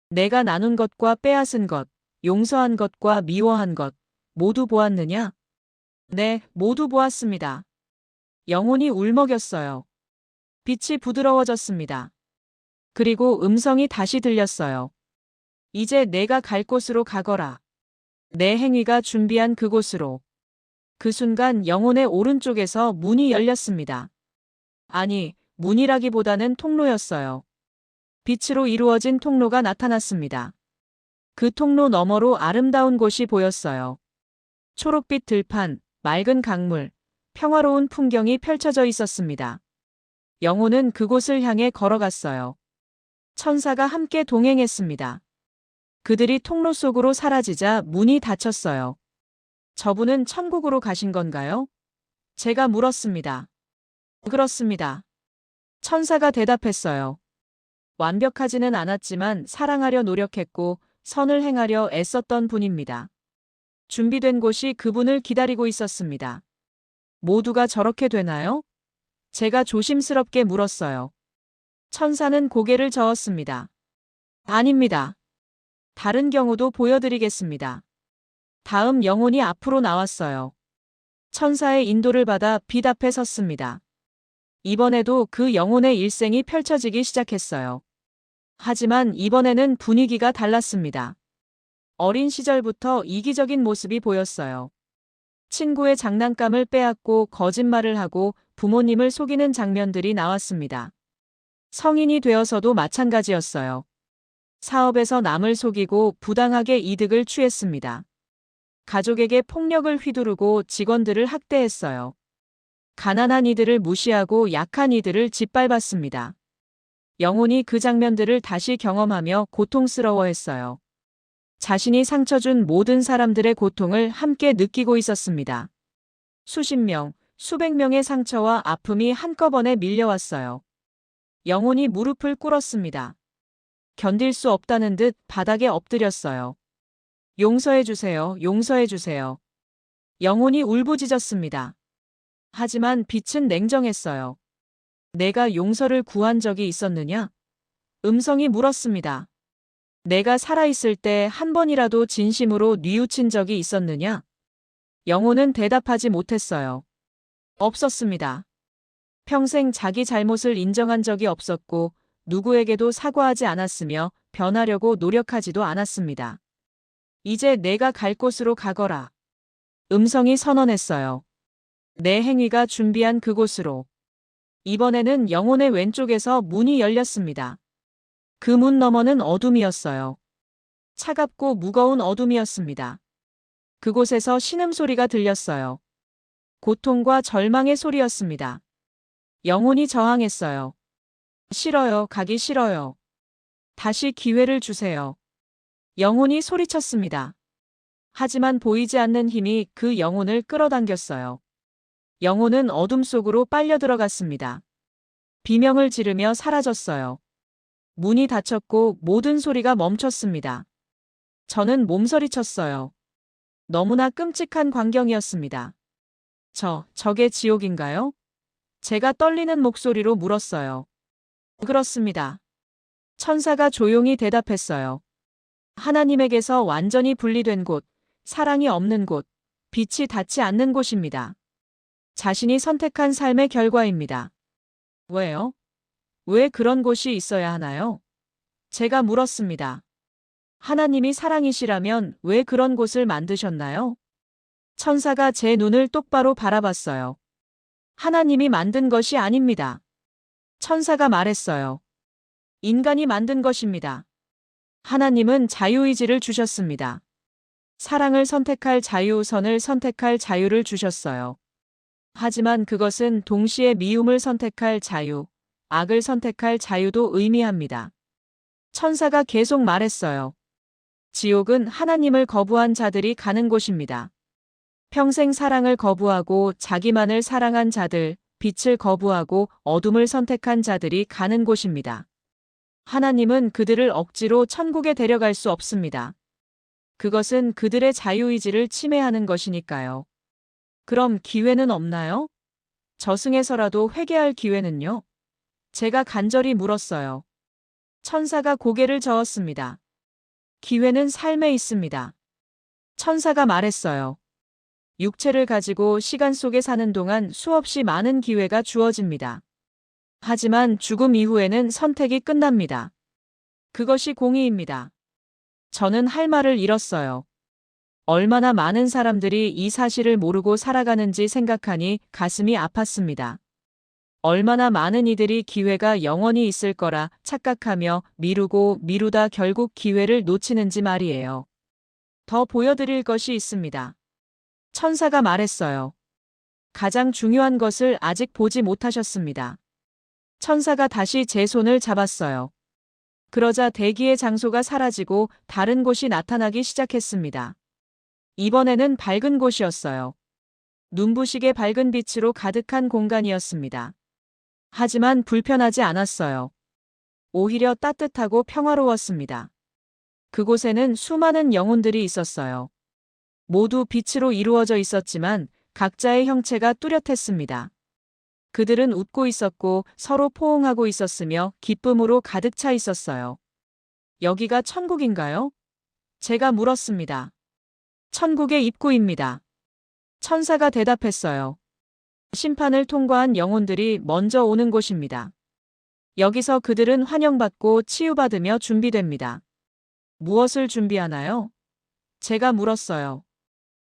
내가 나눈 것과 빼앗은 것, 용서한 것과 미워한 것, 모두 보았느냐? 네, 모두 보았습니다. 영혼이 울먹였어요. 빛이 부드러워졌습니다. 그리고 음성이 다시 들렸어요. 이제 내가 갈 곳으로 가거라. 내 행위가 준비한 그곳으로. 그 순간 영혼의 오른쪽에서 문이 열렸습니다. 아니, 문이라기보다는 통로였어요. 빛으로 이루어진 통로가 나타났습니다. 그 통로 너머로 아름다운 곳이 보였어요. 초록빛 들판, 맑은 강물, 평화로운 풍경이 펼쳐져 있었습니다. 영혼은 그곳을 향해 걸어갔어요. 천사가 함께 동행했습니다. 그들이 통로 속으로 사라지자 문이 닫혔어요. 저분은 천국으로 가신 건가요? 제가 물었습니다. 그렇습니다. 천사가 대답했어요. 완벽하지는 않았지만 사랑하려 노력했고 선을 행하려 애썼던 분입니다. 준비된 곳이 그분을 기다리고 있었습니다. 모두가 저렇게 되나요? 제가 조심스럽게 물었어요. 천사는 고개를 저었습니다. 아닙니다. 다른 경우도 보여드리겠습니다. 다음 영혼이 앞으로 나왔어요. 천사의 인도를 받아 빛 앞에 섰습니다. 이번에도 그 영혼의 일생이 펼쳐지기 시작했어요. 하지만 이번에는 분위기가 달랐습니다. 어린 시절부터 이기적인 모습이 보였어요. 친구의 장난감을 빼앗고 거짓말을 하고 부모님을 속이는 장면들이 나왔습니다. 성인이 되어서도 마찬가지였어요. 사업에서 남을 속이고 부당하게 이득을 취했습니다. 가족에게 폭력을 휘두르고 직원들을 학대했어요. 가난한 이들을 무시하고 약한 이들을 짓밟았습니다. 영혼이 그 장면들을 다시 경험하며 고통스러워했어요. 자신이 상처 준 모든 사람들의 고통을 함께 느끼고 있었습니다. 수십 명, 수백 명의 상처와 아픔이 한꺼번에 밀려왔어요. 영혼이 무릎을 꿇었습니다. 견딜 수 없다는 듯 바닥에 엎드렸어요. 용서해 주세요, 용서해 주세요. 영혼이 울부짖었습니다. 하지만 빛은 냉정했어요. 내가 용서를 구한 적이 있었느냐? 음성이 물었습니다. 내가 살아있을 때 한 번이라도 진심으로 뉘우친 적이 있었느냐? 영혼은 대답하지 못했어요. 없었습니다. 평생 자기 잘못을 인정한 적이 없었고 누구에게도 사과하지 않았으며 변하려고 노력하지도 않았습니다. 이제 내가 갈 곳으로 가거라. 음성이 선언했어요. 내 행위가 준비한 그곳으로. 이번에는 영혼의 왼쪽에서 문이 열렸습니다. 그 문 너머는 어둠이었어요. 차갑고 무거운 어둠이었습니다. 그곳에서 신음소리가 들렸어요. 고통과 절망의 소리였습니다. 영혼이 저항했어요. 싫어요, 가기 싫어요. 다시 기회를 주세요. 영혼이 소리쳤습니다. 하지만 보이지 않는 힘이 그 영혼을 끌어당겼어요. 영혼은 어둠 속으로 빨려 들어갔습니다. 비명을 지르며 사라졌어요. 문이 닫혔고 모든 소리가 멈췄습니다. 저는 몸서리쳤어요. 너무나 끔찍한 광경이었습니다. 저게 지옥인가요? 제가 떨리는 목소리로 물었어요. 그렇습니다. 천사가 조용히 대답했어요. 하나님에게서 완전히 분리된 곳, 사랑이 없는 곳, 빛이 닿지 않는 곳입니다. 자신이 선택한 삶의 결과입니다. 왜요? 왜 그런 곳이 있어야 하나요? 제가 물었습니다. 하나님이 사랑이시라면 왜 그런 곳을 만드셨나요? 천사가 제 눈을 똑바로 바라봤어요. 하나님이 만든 것이 아닙니다. 천사가 말했어요. 인간이 만든 것입니다. 하나님은 자유의지를 주셨습니다. 사랑을 선택할 자유, 선을 선택할 자유를 주셨어요. 하지만 그것은 동시에 미움을 선택할 자유, 악을 선택할 자유도 의미합니다. 천사가 계속 말했어요. 지옥은 하나님을 거부한 자들이 가는 곳입니다. 평생 사랑을 거부하고 자기만을 사랑한 자들, 빛을 거부하고 어둠을 선택한 자들이 가는 곳입니다. 하나님은 그들을 억지로 천국에 데려갈 수 없습니다. 그것은 그들의 자유의지를 침해하는 것이니까요. 그럼 기회는 없나요? 저승에서라도 회개할 기회는요? 제가 간절히 물었어요. 천사가 고개를 저었습니다. 기회는 삶에 있습니다. 천사가 말했어요. 육체를 가지고 시간 속에 사는 동안 수없이 많은 기회가 주어집니다. 하지만 죽음 이후에는 선택이 끝납니다. 그것이 공의입니다. 저는 할 말을 잃었어요. 얼마나 많은 사람들이 이 사실을 모르고 살아가는지 생각하니 가슴이 아팠습니다. 얼마나 많은 이들이 기회가 영원히 있을 거라 착각하며 미루고 미루다 결국 기회를 놓치는지 말이에요. 더 보여드릴 것이 있습니다. 천사가 말했어요. 가장 중요한 것을 아직 보지 못하셨습니다. 천사가 다시 제 손을 잡았어요. 그러자 대기의 장소가 사라지고 다른 곳이 나타나기 시작했습니다. 이번에는 밝은 곳이었어요. 눈부시게 밝은 빛으로 가득한 공간이었습니다. 하지만 불편하지 않았어요. 오히려 따뜻하고 평화로웠습니다. 그곳에는 수많은 영혼들이 있었어요. 모두 빛으로 이루어져 있었지만 각자의 형체가 뚜렷했습니다. 그들은 웃고 있었고 서로 포옹하고 있었으며 기쁨으로 가득 차 있었어요. 여기가 천국인가요? 제가 물었습니다. 천국의 입구입니다. 천사가 대답했어요. 심판을 통과한 영혼들이 먼저 오는 곳입니다. 여기서 그들은 환영받고 치유받으며 준비됩니다. 무엇을 준비하나요? 제가 물었어요.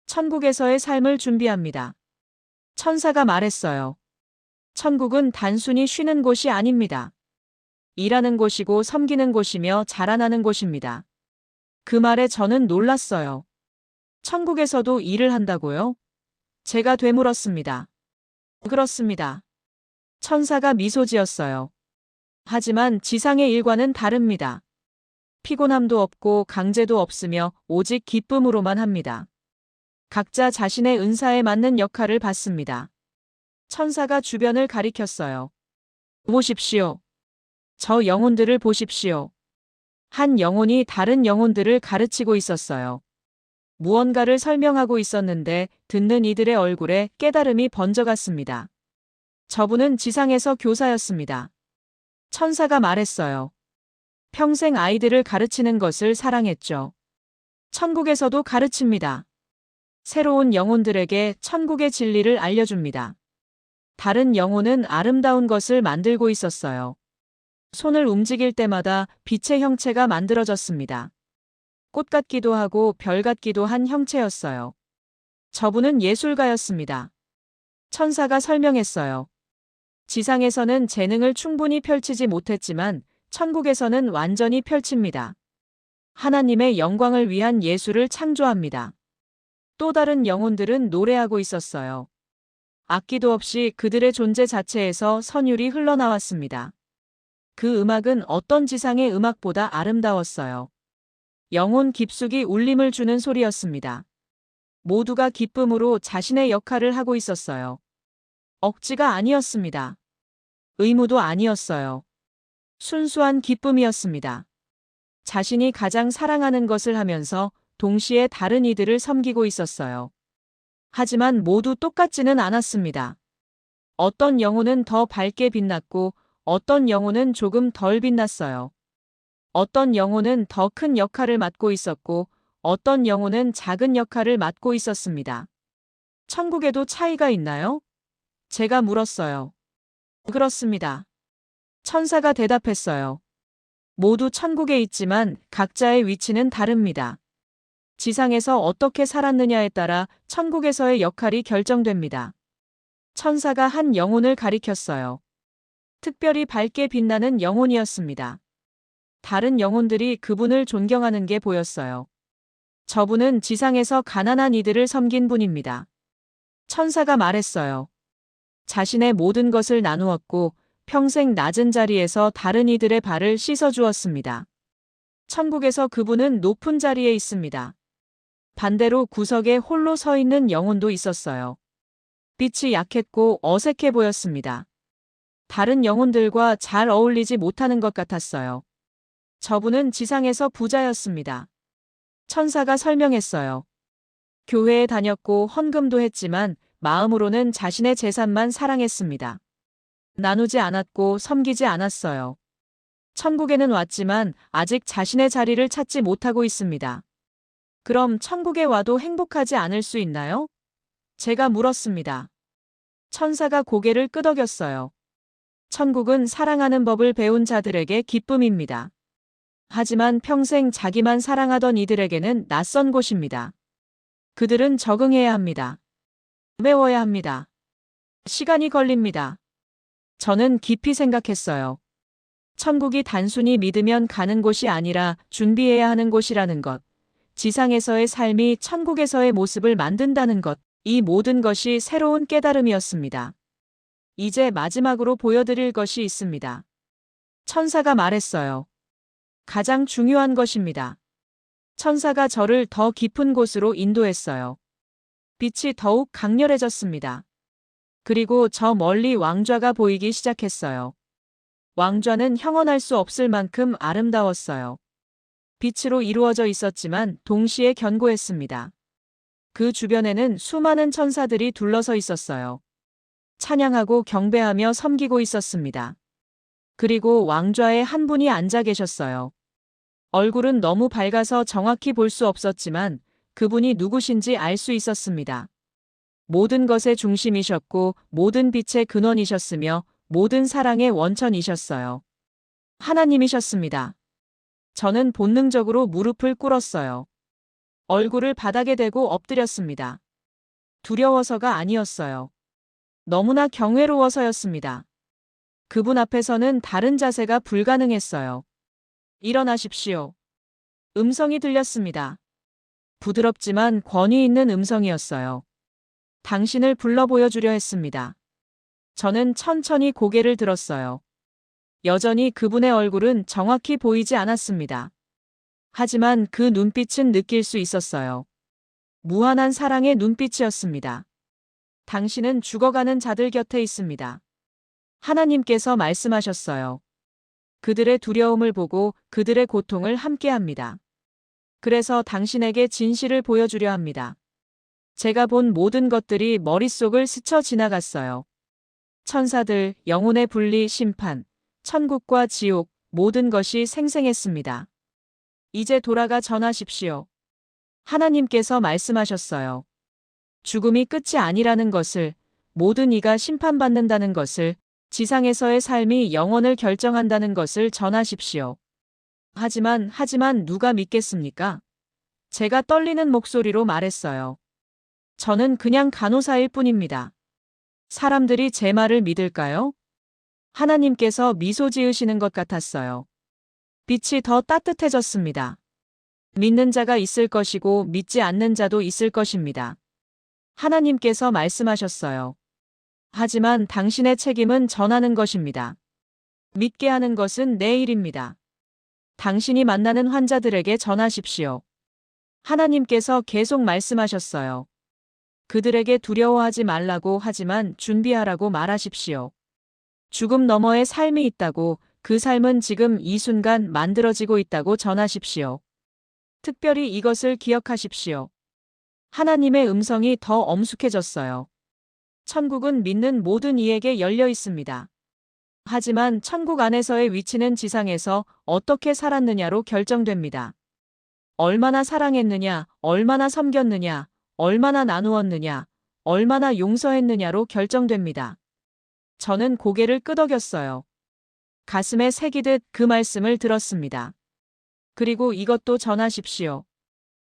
천국에서의 삶을 준비합니다. 천사가 말했어요. 천국은 단순히 쉬는 곳이 아닙니다. 일하는 곳이고 섬기는 곳이며 자라나는 곳입니다. 그 말에 저는 놀랐어요. 천국에서도 일을 한다고요? 제가 되물었습니다. 그렇습니다. 천사가 미소 지었어요. 하지만 지상의 일과는 다릅니다. 피곤함도 없고 강제도 없으며 오직 기쁨으로만 합니다. 각자 자신의 은사에 맞는 역할을 받습니다. 천사가 주변을 가리켰어요. 보십시오. 저 영혼들을 보십시오. 한 영혼이 다른 영혼들을 가르치고 있었어요. 무언가를 설명하고 있었는데 듣는 이들의 얼굴에 깨달음이 번져갔습니다. 저분은 지상에서 교사였습니다. 천사가 말했어요. 평생 아이들을 가르치는 것을 사랑했죠. 천국에서도 가르칩니다. 새로운 영혼들에게 천국의 진리를 알려줍니다. 다른 영혼은 아름다운 것을 만들고 있었어요. 손을 움직일 때마다 빛의 형체가 만들어졌습니다. 꽃 같기도 하고 별 같기도 한 형체였어요. 저분은 예술가였습니다. 천사가 설명했어요. 지상에서는 재능을 충분히 펼치지 못했지만 천국에서는 완전히 펼칩니다. 하나님의 영광을 위한 예술을 창조합니다. 또 다른 영혼들은 노래하고 있었어요. 악기도 없이 그들의 존재 자체에서 선율이 흘러나왔습니다. 그 음악은 어떤 지상의 음악보다 아름다웠어요. 영혼 깊숙이 울림을 주는 소리였습니다. 모두가 기쁨으로 자신의 역할을 하고 있었어요. 억지가 아니었습니다. 의무도 아니었어요. 순수한 기쁨이었습니다. 자신이 가장 사랑하는 것을 하면서 동시에 다른 이들을 섬기고 있었어요. 하지만 모두 똑같지는 않았습니다. 어떤 영혼은 더 밝게 빛났고 어떤 영혼은 조금 덜 빛났어요. 어떤 영혼은 더 큰 역할을 맡고 있었고 어떤 영혼은 작은 역할을 맡고 있었습니다. 천국에도 차이가 있나요? 제가 물었어요. 그렇습니다. 천사가 대답했어요. 모두 천국에 있지만 각자의 위치는 다릅니다. 지상에서 어떻게 살았느냐에 따라 천국에서의 역할이 결정됩니다. 천사가 한 영혼을 가리켰어요. 특별히 밝게 빛나는 영혼이었습니다. 다른 영혼들이 그분을 존경하는 게 보였어요. 저분은 지상에서 가난한 이들을 섬긴 분입니다. 천사가 말했어요. 자신의 모든 것을 나누었고 평생 낮은 자리에서 다른 이들의 발을 씻어주었습니다. 천국에서 그분은 높은 자리에 있습니다. 반대로 구석에 홀로 서 있는 영혼도 있었어요. 빛이 약했고 어색해 보였습니다. 다른 영혼들과 잘 어울리지 못하는 것 같았어요. 저분은 지상에서 부자였습니다. 천사가 설명했어요. 교회에 다녔고 헌금도 했지만 마음으로는 자신의 재산만 사랑했습니다. 나누지 않았고 섬기지 않았어요. 천국에는 왔지만 아직 자신의 자리를 찾지 못하고 있습니다. 그럼 천국에 와도 행복하지 않을 수 있나요? 제가 물었습니다. 천사가 고개를 끄덕였어요. 천국은 사랑하는 법을 배운 자들에게 기쁨입니다. 하지만 평생 자기만 사랑하던 이들에게는 낯선 곳입니다. 그들은 적응해야 합니다. 외워야 합니다. 시간이 걸립니다. 저는 깊이 생각했어요. 천국이 단순히 믿으면 가는 곳이 아니라 준비해야 하는 곳이라는 것. 지상에서의 삶이 천국에서의 모습을 만든다는 것. 이 모든 것이 새로운 깨달음이었습니다. 이제 마지막으로 보여드릴 것이 있습니다. 천사가 말했어요. 가장 중요한 것입니다. 천사가 저를 더 깊은 곳으로 인도했어요. 빛이 더욱 강렬해졌습니다. 그리고 저 멀리 왕좌가 보이기 시작했어요. 왕좌는 형언할 수 없을 만큼 아름다웠어요. 빛으로 이루어져 있었지만 동시에 견고했습니다. 그 주변에는 수많은 천사들이 둘러서 있었어요. 찬양하고 경배하며 섬기고 있었습니다. 그리고 왕좌에 한 분이 앉아 계셨어요. 얼굴은 너무 밝아서 정확히 볼 수 없었지만 그분이 누구신지 알 수 있었습니다. 모든 것의 중심이셨고 모든 빛의 근원이셨으며 모든 사랑의 원천이셨어요. 하나님이셨습니다. 저는 본능적으로 무릎을 꿇었어요. 얼굴을 바닥에 대고 엎드렸습니다. 두려워서가 아니었어요. 너무나 경외로워서였습니다. 그분 앞에서는 다른 자세가 불가능했어요. 일어나십시오. 음성이 들렸습니다. 부드럽지만 권위 있는 음성이었어요. 당신을 불러 보여주려 했습니다. 저는 천천히 고개를 들었어요. 여전히 그분의 얼굴은 정확히 보이지 않았습니다. 하지만 그 눈빛은 느낄 수 있었어요. 무한한 사랑의 눈빛이었습니다. 당신은 죽어가는 자들 곁에 있습니다. 하나님께서 말씀하셨어요. 그들의 두려움을 보고 그들의 고통을 함께합니다. 그래서 당신에게 진실을 보여주려 합니다. 제가 본 모든 것들이 머릿속을 스쳐 지나갔어요. 천사들, 영혼의 분리, 심판, 천국과 지옥, 모든 것이 생생했습니다. 이제 돌아가 전하십시오. 하나님께서 말씀하셨어요. 죽음이 끝이 아니라는 것을, 모든 이가 심판받는다는 것을, 지상에서의 삶이 영원을 결정한다는 것을 전하십시오. 하지만 누가 믿겠습니까? 제가 떨리는 목소리로 말했어요. 저는 그냥 간호사일 뿐입니다. 사람들이 제 말을 믿을까요? 하나님께서 미소 지으시는 것 같았어요. 빛이 더 따뜻해졌습니다. 믿는 자가 있을 것이고 믿지 않는 자도 있을 것입니다. 하나님께서 말씀하셨어요. 하지만 당신의 책임은 전하는 것입니다. 믿게 하는 것은 내 일입니다. 당신이 만나는 환자들에게 전하십시오. 하나님께서 계속 말씀하셨어요. 그들에게 두려워하지 말라고 하지만 준비하라고 말하십시오. 죽음 너머의 삶이 있다고, 그 삶은 지금 이 순간 만들어지고 있다고 전하십시오. 특별히 이것을 기억하십시오. 하나님의 음성이 더 엄숙해졌어요. 천국은 믿는 모든 이에게 열려 있습니다. 하지만 천국 안에서의 위치는 지상에서 어떻게 살았느냐로 결정됩니다. 얼마나 사랑했느냐, 얼마나 섬겼느냐, 얼마나 나누었느냐, 얼마나 용서했느냐로 결정됩니다. 저는 고개를 끄덕였어요. 가슴에 새기듯 그 말씀을 들었습니다. 그리고 이것도 전하십시오.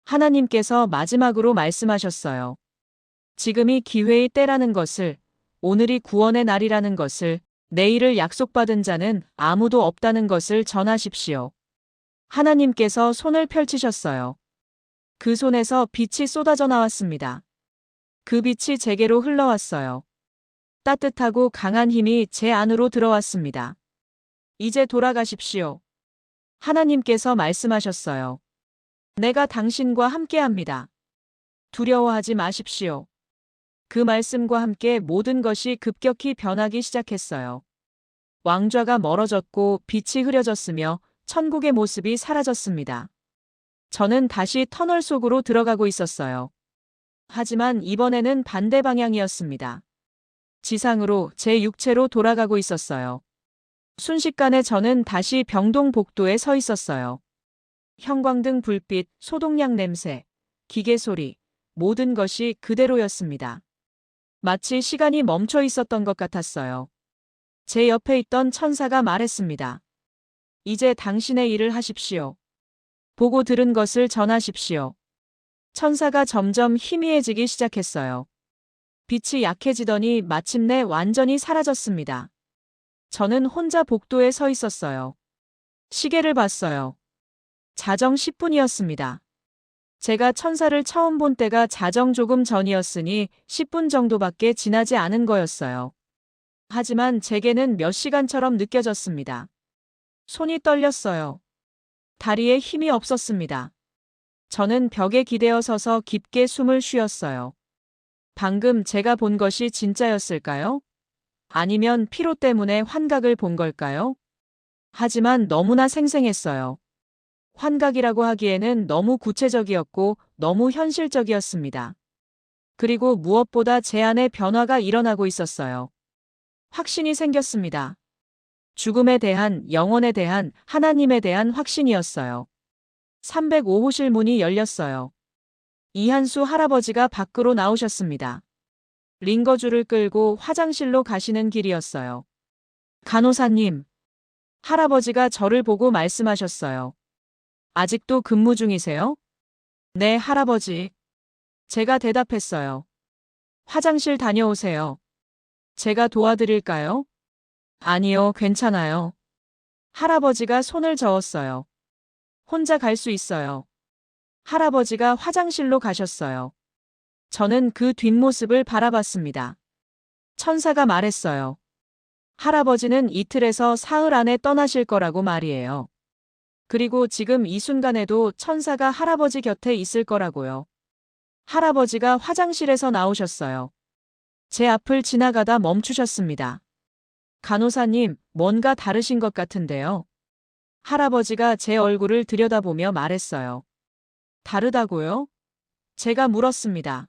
하나님께서 마지막으로 말씀하셨어요. 지금이 기회의 때라는 것을, 오늘이 구원의 날이라는 것을, 내일을 약속받은 자는 아무도 없다는 것을 전하십시오. 하나님께서 손을 펼치셨어요. 그 손에서 빛이 쏟아져 나왔습니다. 그 빛이 제게로 흘러왔어요. 따뜻하고 강한 힘이 제 안으로 들어왔습니다. 이제 돌아가십시오. 하나님께서 말씀하셨어요. 내가 당신과 함께합니다. 두려워하지 마십시오. 그 말씀과 함께 모든 것이 급격히 변하기 시작했어요. 왕좌가 멀어졌고 빛이 흐려졌으며 천국의 모습이 사라졌습니다. 저는 다시 터널 속으로 들어가고 있었어요. 하지만 이번에는 반대 방향이었습니다. 지상으로 제 육체로 돌아가고 있었어요. 순식간에 저는 다시 병동 복도에 서 있었어요. 형광등 불빛, 소독약 냄새, 기계 소리, 모든 것이 그대로였습니다. 마치 시간이 멈춰 있었던 것 같았어요. 제 옆에 있던 천사가 말했습니다. 이제 당신의 일을 하십시오. 보고 들은 것을 전하십시오. 천사가 점점 희미해지기 시작했어요. 빛이 약해지더니 마침내 완전히 사라졌습니다. 저는 혼자 복도에 서 있었어요. 시계를 봤어요. 자정 10분이었습니다. 제가 천사를 처음 본 때가 자정 조금 전이었으니 10분 정도밖에 지나지 않은 거였어요. 하지만 제게는 몇 시간처럼 느껴졌습니다. 손이 떨렸어요. 다리에 힘이 없었습니다. 저는 벽에 기대어 서서 깊게 숨을 쉬었어요. 방금 제가 본 것이 진짜였을까요? 아니면 피로 때문에 환각을 본 걸까요? 하지만 너무나 생생했어요. 환각이라고 하기에는 너무 구체적이었고 너무 현실적이었습니다. 그리고 무엇보다 제 안에 변화가 일어나고 있었어요. 확신이 생겼습니다. 죽음에 대한, 영혼에 대한, 하나님에 대한 확신이었어요. 305호실 문이 열렸어요. 이한수 할아버지가 밖으로 나오셨습니다. 링거줄을 끌고 화장실로 가시는 길이었어요. 간호사님, 할아버지가 저를 보고 말씀하셨어요. 아직도 근무 중이세요? 네, 할아버지. 제가 대답했어요. 화장실 다녀오세요. 제가 도와드릴까요? 아니요, 괜찮아요. 할아버지가 손을 저었어요. 혼자 갈 수 있어요. 할아버지가 화장실로 가셨어요. 저는 그 뒷모습을 바라봤습니다. 천사가 말했어요. 할아버지는 이틀에서 사흘 안에 떠나실 거라고 말이에요. 그리고 지금 이 순간에도 천사가 할아버지 곁에 있을 거라고요. 할아버지가 화장실에서 나오셨어요. 제 앞을 지나가다 멈추셨습니다. 간호사님, 뭔가 다르신 것 같은데요. 할아버지가 제 얼굴을 들여다보며 말했어요. 다르다고요? 제가 물었습니다.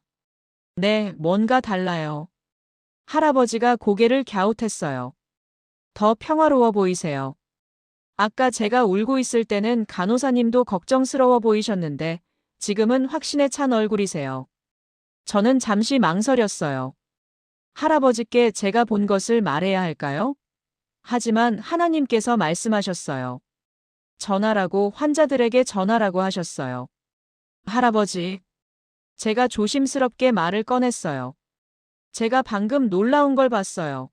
네, 뭔가 달라요. 할아버지가 고개를 갸웃했어요. 더 평화로워 보이세요. 아까 제가 울고 있을 때는 간호사님도 걱정스러워 보이셨는데 지금은 확신에 찬 얼굴이세요. 저는 잠시 망설였어요. 할아버지께 제가 본 것을 말해야 할까요? 하지만 하나님께서 말씀하셨어요. 전하라고, 환자들에게 전하라고 하셨어요. 할아버지. 제가 조심스럽게 말을 꺼냈어요. 제가 방금 놀라운 걸 봤어요.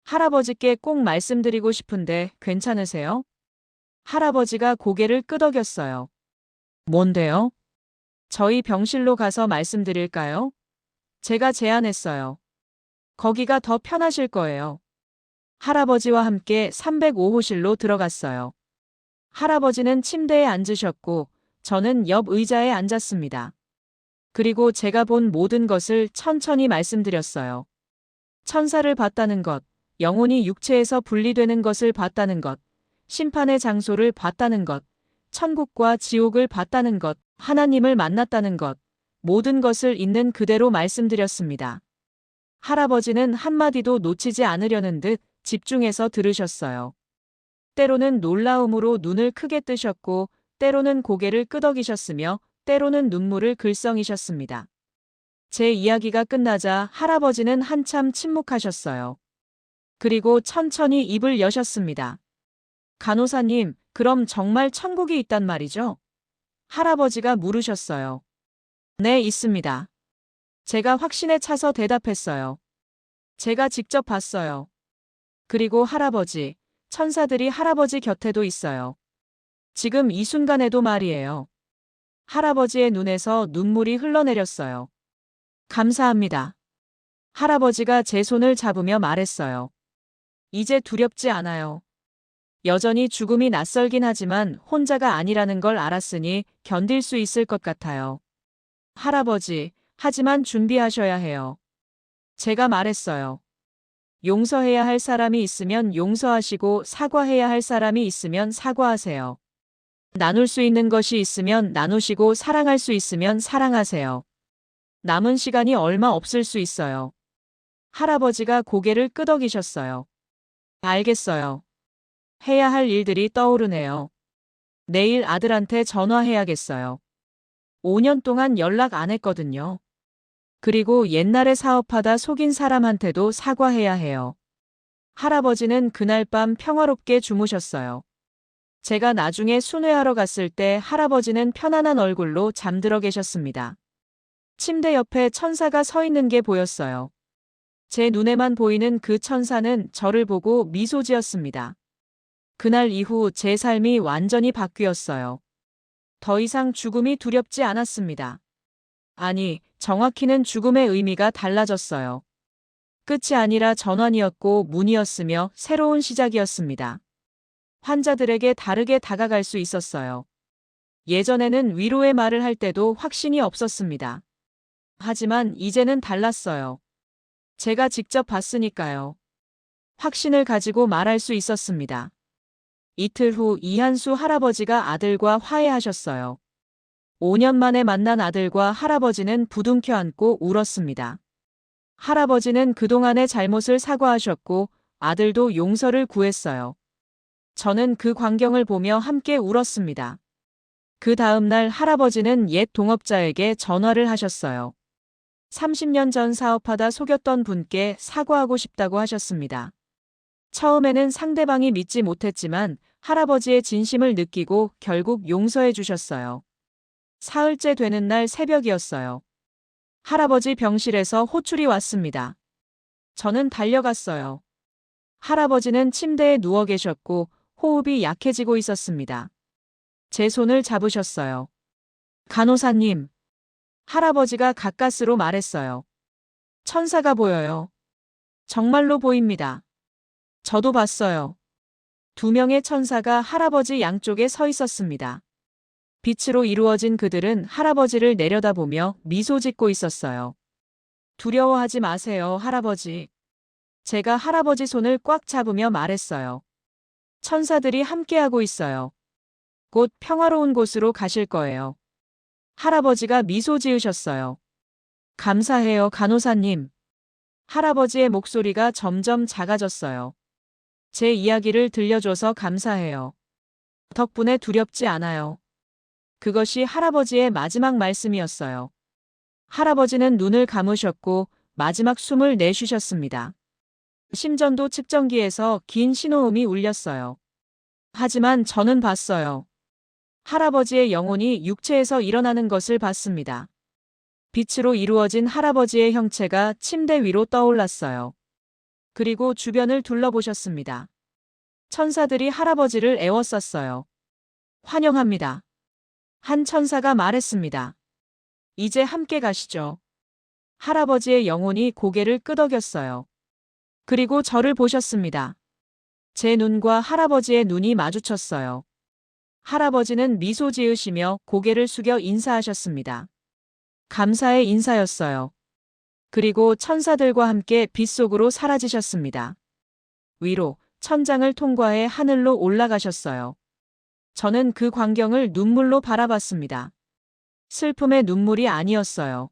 할아버지께 꼭 말씀드리고 싶은데 괜찮으세요? 할아버지가 고개를 끄덕였어요. 뭔데요? 저희 병실로 가서 말씀드릴까요? 제가 제안했어요. 거기가 더 편하실 거예요. 할아버지와 함께 305호실로 들어갔어요. 할아버지는 침대에 앉으셨고 저는 옆 의자에 앉았습니다. 그리고 제가 본 모든 것을 천천히 말씀드렸어요. 천사를 봤다는 것, 영혼이 육체에서 분리되는 것을 봤다는 것, 심판의 장소를 봤다는 것, 천국과 지옥을 봤다는 것, 하나님을 만났다는 것, 모든 것을 있는 그대로 말씀드렸습니다. 할아버지는 한마디도 놓치지 않으려는 듯 집중해서 들으셨어요. 때로는 놀라움으로 눈을 크게 뜨셨고, 때로는 고개를 끄덕이셨으며, 때로는 눈물을 글썽이셨습니다. 제 이야기가 끝나자 할아버지는 한참 침묵하셨어요. 그리고 천천히 입을 여셨습니다. 간호사님, 그럼 정말 천국이 있단 말이죠? 할아버지가 물으셨어요. 네, 있습니다. 제가 확신에 차서 대답했어요. 제가 직접 봤어요. 그리고 할아버지, 천사들이 할아버지 곁에도 있어요. 지금 이 순간에도 말이에요. 할아버지의 눈에서 눈물이 흘러내렸어요. 감사합니다. 할아버지가 제 손을 잡으며 말했어요. 이제 두렵지 않아요. 여전히 죽음이 낯설긴 하지만 혼자가 아니라는 걸 알았으니 견딜 수 있을 것 같아요. 할아버지, 하지만 준비하셔야 해요. 제가 말했어요. 용서해야 할 사람이 있으면 용서하시고 사과해야 할 사람이 있으면 사과하세요. 나눌 수 있는 것이 있으면 나누시고 사랑할 수 있으면 사랑하세요. 남은 시간이 얼마 없을 수 있어요. 할아버지가 고개를 끄덕이셨어요. 알겠어요. 해야 할 일들이 떠오르네요. 내일 아들한테 전화해야겠어요. 5년 동안 연락 안 했거든요. 그리고 옛날에 사업하다 속인 사람한테도 사과해야 해요. 할아버지는 그날 밤 평화롭게 주무셨어요. 제가 나중에 순회하러 갔을 때 할아버지는 편안한 얼굴로 잠들어 계셨습니다. 침대 옆에 천사가 서 있는 게 보였어요. 제 눈에만 보이는 그 천사는 저를 보고 미소 지었습니다. 그날 이후 제 삶이 완전히 바뀌었어요. 더 이상 죽음이 두렵지 않았습니다. 아니, 정확히는 죽음의 의미가 달라졌어요. 끝이 아니라 전환이었고 문이었으며 새로운 시작이었습니다. 환자들에게 다르게 다가갈 수 있었어요. 예전에는 위로의 말을 할 때도 확신이 없었습니다. 하지만 이제는 달랐어요. 제가 직접 봤으니까요. 확신을 가지고 말할 수 있었습니다. 이틀 후 이한수 할아버지가 아들과 화해하셨어요. 5년 만에 만난 아들과 할아버지는 부둥켜 안고 울었습니다. 할아버지는 그동안의 잘못을 사과하셨고 아들도 용서를 구했어요. 저는 그 광경을 보며 함께 울었습니다. 그 다음 날 할아버지는 옛 동업자에게 전화를 하셨어요. 30년 전 사업하다 속였던 분께 사과하고 싶다고 하셨습니다. 처음에는 상대방이 믿지 못했지만 할아버지의 진심을 느끼고 결국 용서해 주셨어요. 사흘째 되는 날 새벽이었어요. 할아버지 병실에서 호출이 왔습니다. 저는 달려갔어요. 할아버지는 침대에 누워 계셨고 호흡이 약해지고 있었습니다. 제 손을 잡으셨어요. 간호사님. 할아버지가 가까스로 말했어요. 천사가 보여요. 정말로 보입니다. 저도 봤어요. 2명의 천사가 할아버지 양쪽에 서 있었습니다. 빛으로 이루어진 그들은 할아버지를 내려다보며 미소 짓고 있었어요. 두려워하지 마세요, 할아버지. 제가 할아버지 손을 꽉 잡으며 말했어요. 천사들이 함께하고 있어요. 곧 평화로운 곳으로 가실 거예요. 할아버지가 미소 지으셨어요. 감사해요, 간호사님. 할아버지의 목소리가 점점 작아졌어요. 제 이야기를 들려줘서 감사해요. 덕분에 두렵지 않아요. 그것이 할아버지의 마지막 말씀이었어요. 할아버지는 눈을 감으셨고 마지막 숨을 내쉬셨습니다. 심전도 측정기에서 긴 신호음이 울렸어요. 하지만 저는 봤어요. 할아버지의 영혼이 육체에서 일어나는 것을 봤습니다. 빛으로 이루어진 할아버지의 형체가 침대 위로 떠올랐어요. 그리고 주변을 둘러보셨습니다. 천사들이 할아버지를 애워쌌어요. 환영합니다. 한 천사가 말했습니다. 이제 함께 가시죠. 할아버지의 영혼이 고개를 끄덕였어요. 그리고 저를 보셨습니다. 제 눈과 할아버지의 눈이 마주쳤어요. 할아버지는 미소 지으시며 고개를 숙여 인사하셨습니다. 감사의 인사였어요. 그리고 천사들과 함께 빛 속으로 사라지셨습니다. 위로, 천장을 통과해 하늘로 올라가셨어요. 저는 그 광경을 눈물로 바라봤습니다. 슬픔의 눈물이 아니었어요.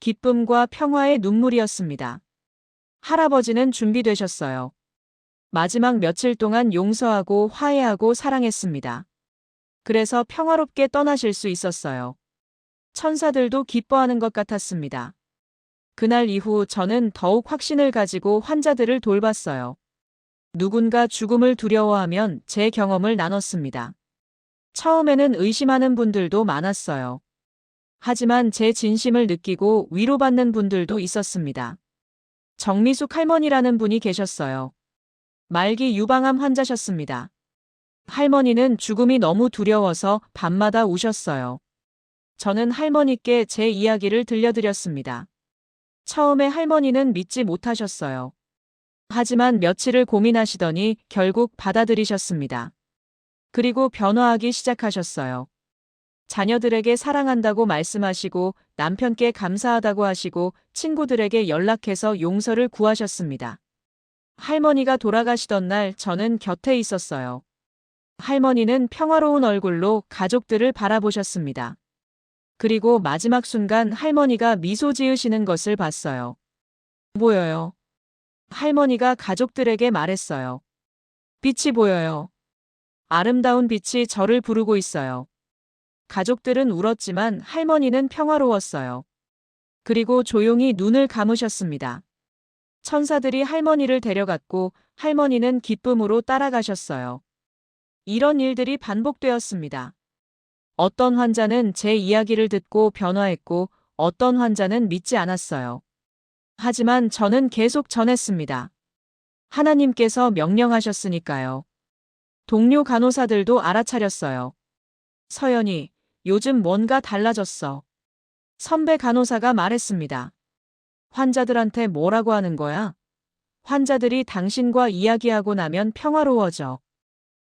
기쁨과 평화의 눈물이었습니다. 할아버지는 준비되셨어요. 마지막 며칠 동안 용서하고 화해하고 사랑했습니다. 그래서 평화롭게 떠나실 수 있었어요. 천사들도 기뻐하는 것 같았습니다. 그날 이후 저는 더욱 확신을 가지고 환자들을 돌봤어요. 누군가 죽음을 두려워하면 제 경험을 나눴습니다. 처음에는 의심하는 분들도 많았어요. 하지만 제 진심을 느끼고 위로받는 분들도 있었습니다. 정미숙 할머니라는 분이 계셨어요. 말기 유방암 환자셨습니다. 할머니는 죽음이 너무 두려워서 밤마다 우셨어요. 저는 할머니께 제 이야기를 들려드렸습니다. 처음에 할머니는 믿지 못하셨어요. 하지만 며칠을 고민하시더니 결국 받아들이셨습니다. 그리고 변화하기 시작하셨어요. 자녀들에게 사랑한다고 말씀하시고 남편께 감사하다고 하시고 친구들에게 연락해서 용서를 구하셨습니다. 할머니가 돌아가시던 날 저는 곁에 있었어요. 할머니는 평화로운 얼굴로 가족들을 바라보셨습니다. 그리고 마지막 순간 할머니가 미소 지으시는 것을 봤어요. 보여요. 할머니가 가족들에게 말했어요. 빛이 보여요. 아름다운 빛이 저를 부르고 있어요. 가족들은 울었지만 할머니는 평화로웠어요. 그리고 조용히 눈을 감으셨습니다. 천사들이 할머니를 데려갔고 할머니는 기쁨으로 따라가셨어요. 이런 일들이 반복되었습니다. 어떤 환자는 제 이야기를 듣고 변화했고 어떤 환자는 믿지 않았어요. 하지만 저는 계속 전했습니다. 하나님께서 명령하셨으니까요. 동료 간호사들도 알아차렸어요. 서연이, 요즘 뭔가 달라졌어. 선배 간호사가 말했습니다. 환자들한테 뭐라고 하는 거야? 환자들이 당신과 이야기하고 나면 평화로워져.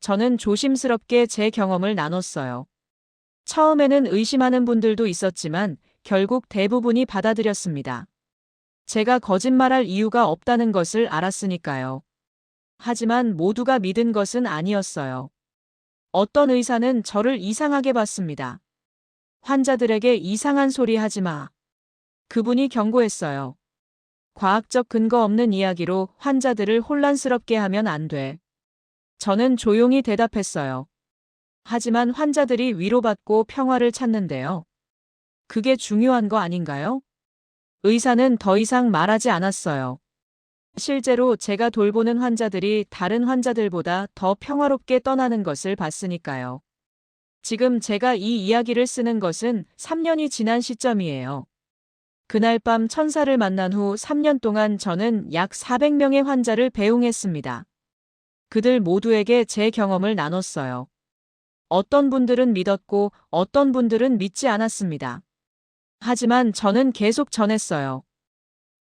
저는 조심스럽게 제 경험을 나눴어요. 처음에는 의심하는 분들도 있었지만 결국 대부분이 받아들였습니다. 제가 거짓말할 이유가 없다는 것을 알았으니까요. 하지만 모두가 믿은 것은 아니었어요. 어떤 의사는 저를 이상하게 봤습니다. 환자들에게 이상한 소리 하지 마. 그분이 경고했어요. 과학적 근거 없는 이야기로 환자들을 혼란스럽게 하면 안 돼. 저는 조용히 대답했어요. 하지만 환자들이 위로받고 평화를 찾는데요. 그게 중요한 거 아닌가요? 의사는 더 이상 말하지 않았어요. 실제로 제가 돌보는 환자들이 다른 환자들보다 더 평화롭게 떠나는 것을 봤으니까요. 지금 제가 이 이야기를 쓰는 것은 3년이 지난 시점이에요. 그날 밤 천사를 만난 후 3년 동안 저는 약 400명의 환자를 배웅했습니다. 그들 모두에게 제 경험을 나눴어요. 어떤 분들은 믿었고 어떤 분들은 믿지 않았습니다. 하지만 저는 계속 전했어요.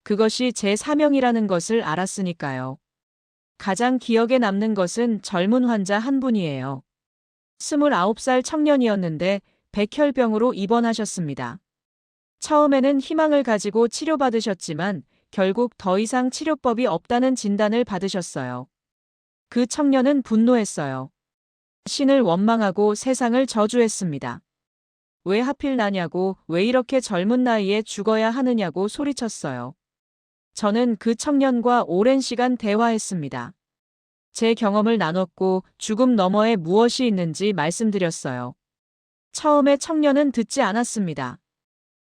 그것이 제 사명이라는 것을 알았으니까요. 가장 기억에 남는 것은 젊은 환자 한 분이에요. 29살 청년이었는데 백혈병으로 입원하셨습니다. 처음에는 희망을 가지고 치료받으셨지만 결국 더 이상 치료법이 없다는 진단을 받으셨어요. 그 청년은 분노했어요. 신을 원망하고 세상을 저주했습니다. 왜 하필 나냐고, 왜 이렇게 젊은 나이에 죽어야 하느냐고 소리쳤어요. 저는 그 청년과 오랜 시간 대화했습니다. 제 경험을 나눴고 죽음 너머에 무엇이 있는지 말씀드렸어요. 처음에 청년은 듣지 않았습니다.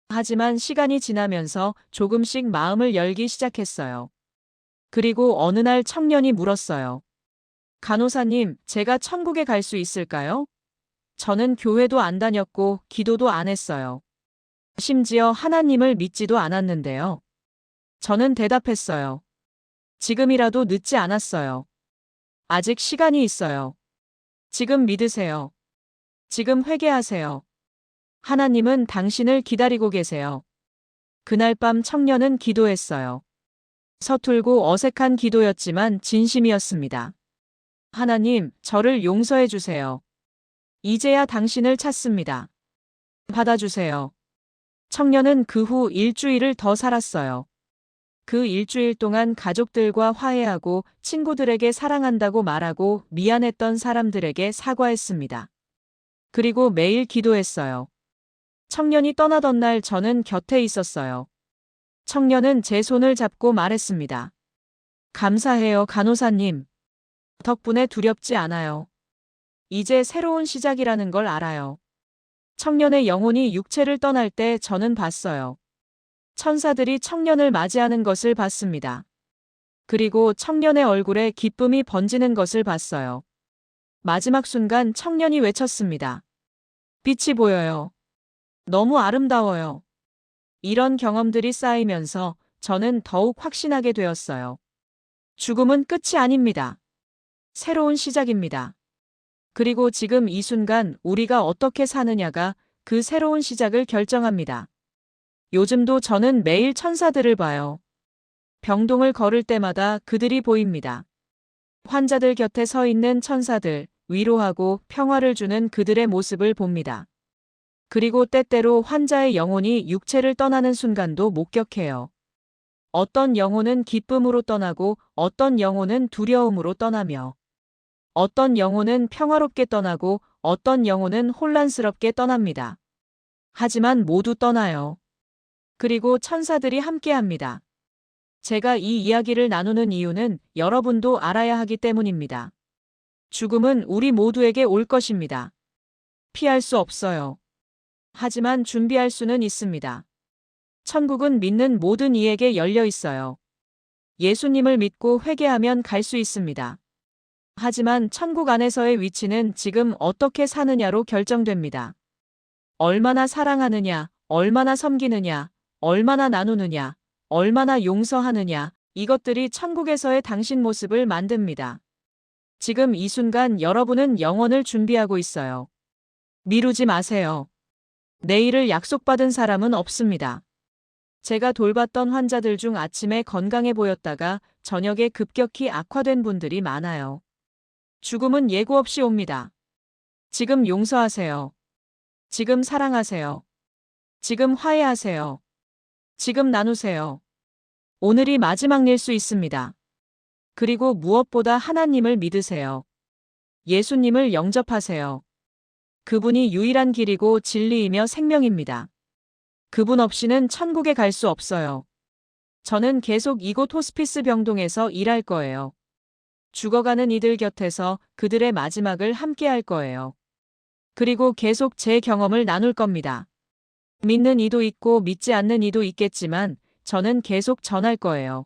하지만 시간이 지나면서 조금씩 마음을 열기 시작했어요. 그리고 어느 날 청년이 물었어요. 간호사님, 제가 천국에 갈 수 있을까요? 저는 교회도 안 다녔고 기도도 안 했어요. 심지어 하나님을 믿지도 않았는데요. 저는 대답했어요. 지금이라도 늦지 않았어요. 아직 시간이 있어요. 지금 믿으세요. 지금 회개하세요. 하나님은 당신을 기다리고 계세요. 그날 밤 청년은 기도했어요. 서툴고 어색한 기도였지만 진심이었습니다. 하나님, 저를 용서해 주세요. 이제야 당신을 찾습니다. 받아주세요. 청년은 그 후 일주일을 더 살았어요. 그 일주일 동안 가족들과 화해하고 친구들에게 사랑한다고 말하고 미안했던 사람들에게 사과했습니다. 그리고 매일 기도했어요. 청년이 떠나던 날 저는 곁에 있었어요. 청년은 제 손을 잡고 말했습니다. 감사해요, 간호사님. 덕분에 두렵지 않아요. 이제 새로운 시작이라는 걸 알아요. 청년의 영혼이 육체를 떠날 때 저는 봤어요. 천사들이 청년을 맞이하는 것을 봤습니다. 그리고 청년의 얼굴에 기쁨이 번지는 것을 봤어요. 마지막 순간 청년이 외쳤습니다. 빛이 보여요. 너무 아름다워요. 이런 경험들이 쌓이면서 저는 더욱 확신하게 되었어요. 죽음은 끝이 아닙니다. 새로운 시작입니다. 그리고 지금 이 순간 우리가 어떻게 사느냐가 그 새로운 시작을 결정합니다. 요즘도 저는 매일 천사들을 봐요. 병동을 걸을 때마다 그들이 보입니다. 환자들 곁에 서 있는 천사들, 위로하고 평화를 주는 그들의 모습을 봅니다. 그리고 때때로 환자의 영혼이 육체를 떠나는 순간도 목격해요. 어떤 영혼은 기쁨으로 떠나고 어떤 영혼은 두려움으로 떠나며 어떤 영혼은 평화롭게 떠나고 어떤 영혼은 혼란스럽게 떠납니다. 하지만 모두 떠나요. 그리고 천사들이 함께합니다. 제가 이 이야기를 나누는 이유는 여러분도 알아야 하기 때문입니다. 죽음은 우리 모두에게 올 것입니다. 피할 수 없어요. 하지만 준비할 수는 있습니다. 천국은 믿는 모든 이에게 열려 있어요. 예수님을 믿고 회개하면 갈 수 있습니다. 하지만 천국 안에서의 위치는 지금 어떻게 사느냐로 결정됩니다. 얼마나 사랑하느냐, 얼마나 섬기느냐, 얼마나 나누느냐, 얼마나 용서하느냐, 이것들이 천국에서의 당신 모습을 만듭니다. 지금 이 순간 여러분은 영원을 준비하고 있어요. 미루지 마세요. 내일을 약속받은 사람은 없습니다. 제가 돌봤던 환자들 중 아침에 건강해 보였다가 저녁에 급격히 악화된 분들이 많아요. 죽음은 예고 없이 옵니다. 지금 용서하세요. 지금 사랑하세요. 지금 화해하세요. 지금 나누세요. 오늘이 마지막 일 수 있습니다. 그리고 무엇보다 하나님을 믿으세요. 예수님을 영접하세요. 그분이 유일한 길이고 진리이며 생명입니다. 그분 없이는 천국에 갈 수 없어요. 저는 계속 이곳 호스피스 병동에서 일할 거예요. 죽어가는 이들 곁에서 그들의 마지막을 함께 할 거예요. 그리고 계속 제 경험을 나눌 겁니다. 믿는 이도 있고 믿지 않는 이도 있겠지만 저는 계속 전할 거예요.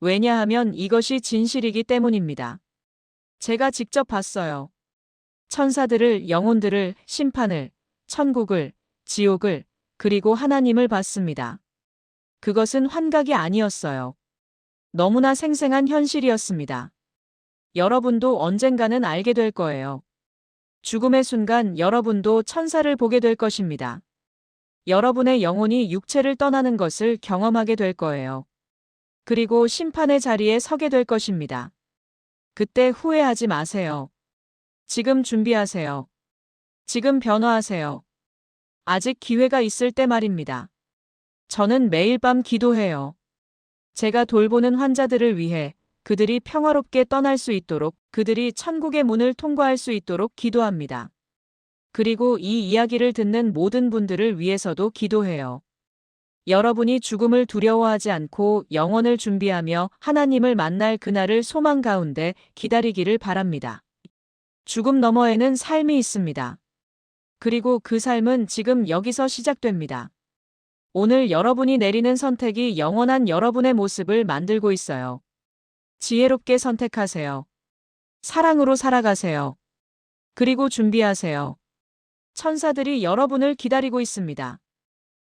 왜냐하면 이것이 진실이기 때문입니다. 제가 직접 봤어요. 천사들을, 영혼들을, 심판을, 천국을, 지옥을, 그리고 하나님을 봤습니다. 그것은 환각이 아니었어요. 너무나 생생한 현실이었습니다. 여러분도 언젠가는 알게 될 거예요. 죽음의 순간 여러분도 천사를 보게 될 것입니다. 여러분의 영혼이 육체를 떠나는 것을 경험하게 될 거예요. 그리고 심판의 자리에 서게 될 것입니다. 그때 후회하지 마세요. 지금 준비하세요. 지금 변화하세요. 아직 기회가 있을 때 말입니다. 저는 매일 밤 기도해요. 제가 돌보는 환자들을 위해 그들이 평화롭게 떠날 수 있도록, 그들이 천국의 문을 통과할 수 있도록 기도합니다. 그리고 이 이야기를 듣는 모든 분들을 위해서도 기도해요. 여러분이 죽음을 두려워하지 않고 영원을 준비하며 하나님을 만날 그날을 소망 가운데 기다리기를 바랍니다. 죽음 너머에는 삶이 있습니다. 그리고 그 삶은 지금 여기서 시작됩니다. 오늘 여러분이 내리는 선택이 영원한 여러분의 모습을 만들고 있어요. 지혜롭게 선택하세요. 사랑으로 살아가세요. 그리고 준비하세요. 천사들이 여러분을 기다리고 있습니다.